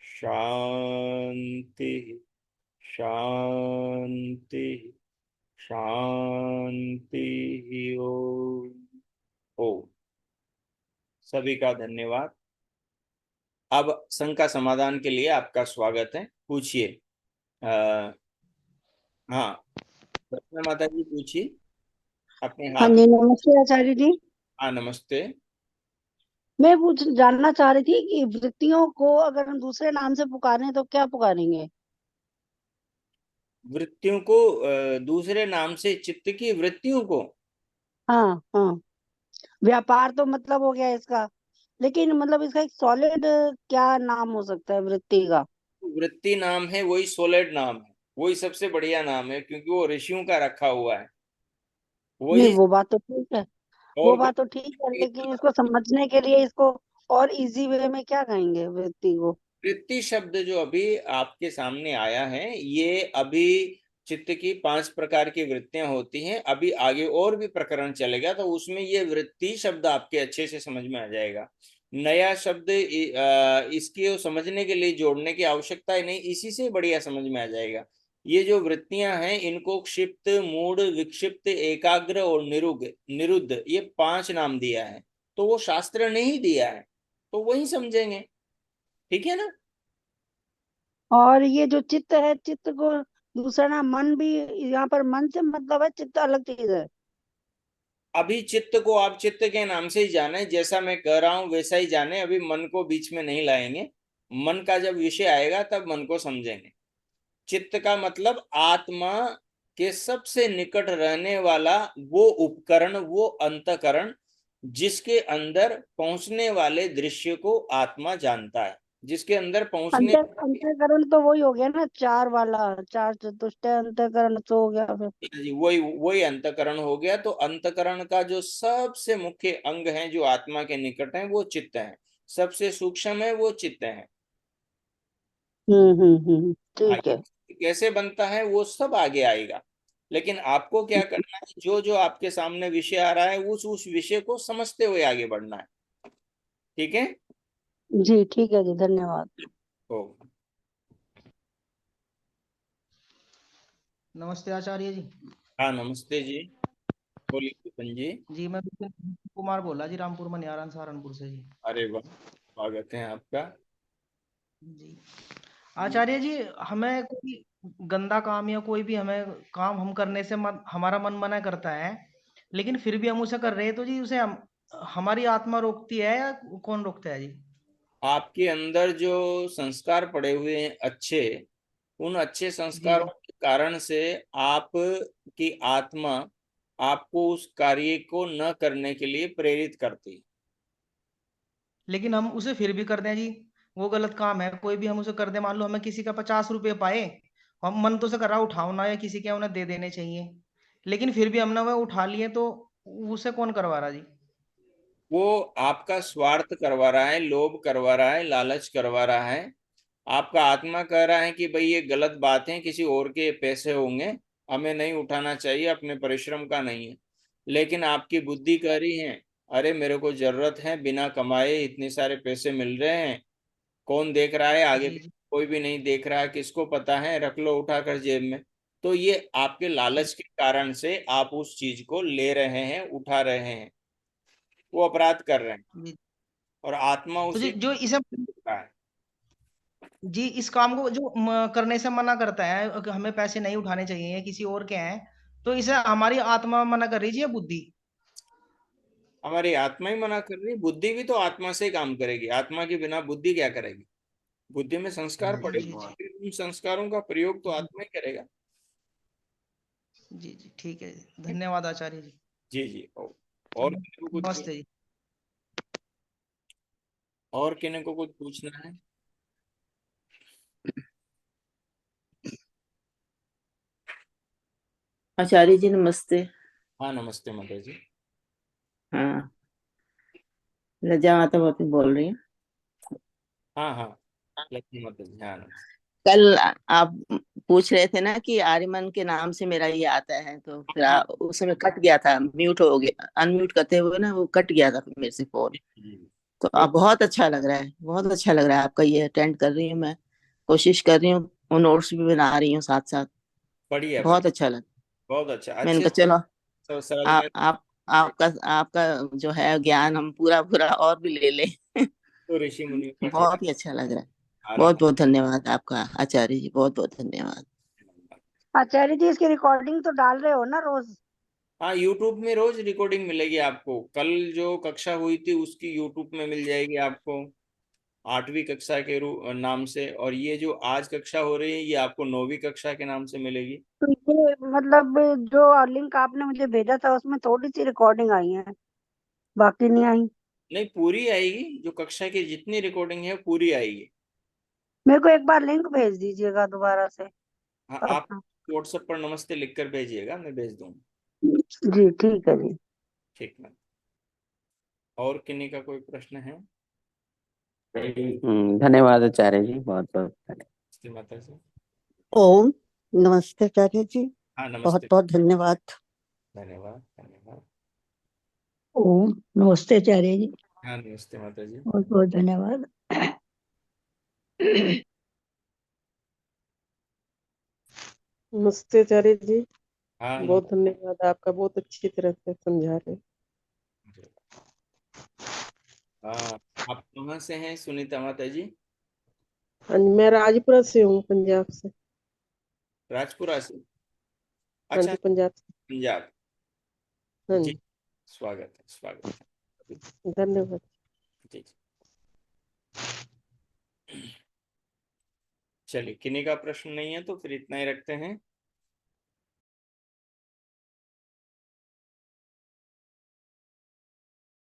शांति शांति शांति। ओम। सभी का धन्यवाद। अब शंका समाधान के लिए आपका स्वागत है, पूछिए। हाँ, रत्ना माता जी पूछिए, अपने हाँ हाथ। जी, नमस्ते आचार्य जी। हाँ, नमस्ते। मैं पूछ जानना चाह रही थी कि वृत्तियों को अगर हम दूसरे नाम से पुकारें तो क्या पुकारेंगे? वृत्तियों को दूसरे नाम से, चित्त की वृत्तियों को? हाँ हाँ। व्यापार तो मतलब हो गया इसका, लेकिन मतलब इसका एक सॉलिड क्या नाम हो सकता है वृत्ति का? वृत्ति नाम है, वही सोलिड नाम है, वही सबसे बढ़िया नाम है, क्योंकि वो ऋषियों का रखा हुआ है नहीं, वही। वो बात तो ठीक है। वो और बात तो ठीक है, लेकिन इसको समझने के लिए इसको और इजी वे में क्या कहेंगे वृत्ति को? वृत्ति शब्द जो अभी आपके सामने आया है, ये अभी चित्त की 5 प्रकार की वृत्तियां होती हैं। अभी आगे और भी प्रकरण चलेगा तो उसमें ये वृत्ति शब्द आपके अच्छे से समझ में आ जाएगा। नया शब्द इसके समझने के लिए जोड़ने की आवश्यकता ही नहीं, इसी से बढ़िया समझ में आ जाएगा। ये जो वृत्तियां हैं, इनको क्षिप्त, मूढ़, विक्षिप्त, एकाग्र और निरुद्ध, ये 5 नाम दिया है। तो वो शास्त्र ने ही दिया है, तो वही समझेंगे। ठीक है ना? और ये जो चित्त है, चित्त को दूसरा नाम मन भी, यहाँ पर मन से मतलब है चित्त अलग चीज है। अभी चित्त को आप चित्त के नाम से ही जाने, जैसा मैं कह रहा हूं वैसा ही जाने, अभी मन को बीच में नहीं लाएंगे। मन का जब विषय आएगा तब मन को समझेंगे। चित्त का मतलब आत्मा के सबसे निकट रहने वाला वो उपकरण, वो अंतकरण, जिसके अंदर पहुंचने वाले दृश्य को आत्मा जानता है, जिसके अंदर पहुंचने। अंतःकरण तो वही हो गया ना, चार वाला, चार चतुष्टय अंतःकरण तो हो गया फिर। जी, वही वही अंतकरण हो गया। तो अंतकरण का जो सबसे मुख्य अंग है जो आत्मा के निकट है वो चित्त है, सबसे सूक्ष्म है वो चित्त है। हाँ, ठीक है। ये कैसे बनता है वो सब आगे आएगा। लेकिन आपको क्या करना है, जो जो आपके सामने विषय आ रहा है उस विषय को समझते हुए आगे बढ़ना है। ठीक है। जी ठीक है जी, धन्यवाद। ओ। नमस्ते आचार्य जी। हाँ नमस्ते जी, बोलिए विपिन जी। जी मैं विपिन कुमार बोला जी, रामपुर मनियारन सहारनपुर से जी। अरे वाह, स्वागत है आपका। जी आचार्य जी, हमें कोई गंदा काम या कोई भी हमें काम हम करने से हमारा मन मना करता है, लेकिन फिर भी हम उसे कर रहे हैं, तो जी उसे हमारी आत्मा रोकती है या कौन रोकता है जी? आपके अंदर जो संस्कार पड़े हुए हैं अच्छे, उन अच्छे जी संस्कारों जी। के कारण से आप की आत्मा आपको उस कार्य को न करने के लिए प्रेरित करती है। लेकिन हम उसे फिर भी कर दें जी, वो गलत काम है, कोई भी हम उसे कर दें, मान लो हमें किसी का 50 रुपये पाए, हम मन तो से कर रहा उठाओ ना, या किसी के उन्हें दे देने चाहिए, लेकिन फिर भी हमने वह उठा लिए, तो उसे कौन करवा रहा जी? वो आपका स्वार्थ करवा रहा है, लोभ करवा रहा है, लालच करवा रहा है। आपका आत्मा कह रहा है कि भाई ये गलत बात है, किसी और के पैसे होंगे, हमें नहीं उठाना चाहिए, अपने परिश्रम का नहीं है। लेकिन आपकी बुद्धि कह रही है, अरे मेरे को जरूरत है, बिना कमाए इतने सारे पैसे मिल रहे हैं, कौन देख रहा है आगे जी पीछे, जी। कोई भी नहीं देख रहा है, किसको पता है, रख लो उठा कर जेब में। तो ये आपके लालच के कारण से आप उस चीज को ले रहे हैं, उठा रहे हैं, वो अपराध कर रहे हैं। जी। और आत्मा तो जी उसे जो इसे, रहा है। जी इस काम को जो करने से मना करता है कि हमें पैसे नहीं उठाने चाहिए या किसी और के हैं, तो इसे हमारी आत्मा मना कर रही है या बुद्धि? हमारी आत्मा ही मना कर रही है, बुद्धि भी तो आत्मा से ही काम करेगी, आत्मा के बिना बुद्धि क्या करेगी। बुद्धि में संस्कार जी पड़े जी। हुए हैं, उन संस्कारों का प्रयोग तो जी आत्मा ही करेगा। जी जी, ठीक है जी, धन्यवाद आचार्य जी। जी जी। और किन्हीं को कुछ, नमस्ते जी। और किन्हीं को कुछ पूछना है? आचार्य जी नमस्ते। हाँ नमस्ते माता जी। हाँ, लज्जा माता बहुत बोल रही हूँ। हाँ हाँ, लक्ष्मी माता जी, हाँ नमस्ते। कल आप पूछ रहे थे ना कि आर्यमन के नाम से मेरा ये आता है, तो फिर हाँ उस समय कट गया था, म्यूट हो गया, अनम्यूट करते हुए ना वो कट गया था मेरे से फोन। जी। तो कोई, अब बहुत अच्छा लग रहा है, बहुत अच्छा लग रहा है आपका ये अटेंड कर रही हूँ मैं, कोशिश कर रही हूँ, वो नोट्स भी बना रही हूँ साथ साथ। बढ़िया बहुत बढ़िया, अच्छा लग, बहुत अच्छा, मैंने अच्छे कहा से चलो सरलता आप से। आपका आपका जो है ज्ञान हम पूरा पूरा और भी ले लें। तो ऋषि मुनियों का थोड़ा बहुत ही अच्छा लग रहा है। आराम। बहुत बहुत धन्यवाद आपका आचार्य जी, बहुत बहुत धन्यवाद। आचार्य जी इसकी रिकॉर्डिंग तो डाल रहे हो ना रोज? हाँ यूट्यूब में रोज रिकॉर्डिंग मिलेगी आपको, कल जो कक्षा हुई थी उसकी यूट्यूब में मिल जाएगी आपको, 8वीं कक्षा के नाम से। और ये जो आज कक्षा हो रही है ये आपको 9वीं कक्षा के नाम से मिलेगी। तो ये मतलब जो लिंक आपने मुझे भेजा था उसमें थोड़ी सी रिकॉर्डिंग आई है, बाकी नहीं आई। नहीं पूरी आएगी, जो कक्षा की जितनी रिकॉर्डिंग है पूरी आएगी। मेरे को एक बार लिंक भेज दीजिएगा दोबारा से हाँ आप अपना। व्हाट्सएप पर नमस्ते लिखकर भेजिएगा, मैं भेज दूंगा। जी ठीक है जी। ठीक है। और किन्हीं का कोई प्रश्न है? धन्यवाद आचार्य जी, बहुत बहुत धन्यवाद। नमस्ते माता जी। ओम नमस्ते आचार्य जी, हाँ बहुत नमस्ते। बहुत धन्यवाद। धन्यवाद धन्यवाद। ओम नमस्ते आचार्य जी, हाँ नमस्ते माता जी। बहुत बहुत धन्यवाद। नमस्ते आचार्य जी, हाँ बहुत धन्यवाद आपका, बहुत अच्छी तरह से समझा रहे हैं। हाँ, आप कहाँ से हैं सुनीता माता जी? हाँ जी, मैं राजपुरा से हूँ, पंजाब से। राजपुरा से। हाँ अच्छा, जी, पंजाब से। पंजाब। हाँ जी, जी, स्वागत है, स्वागत है। धन्यवाद। जी जी। चलिए, किन्हीं का प्रश्न नहीं है तो फिर इतना ही रखते हैं।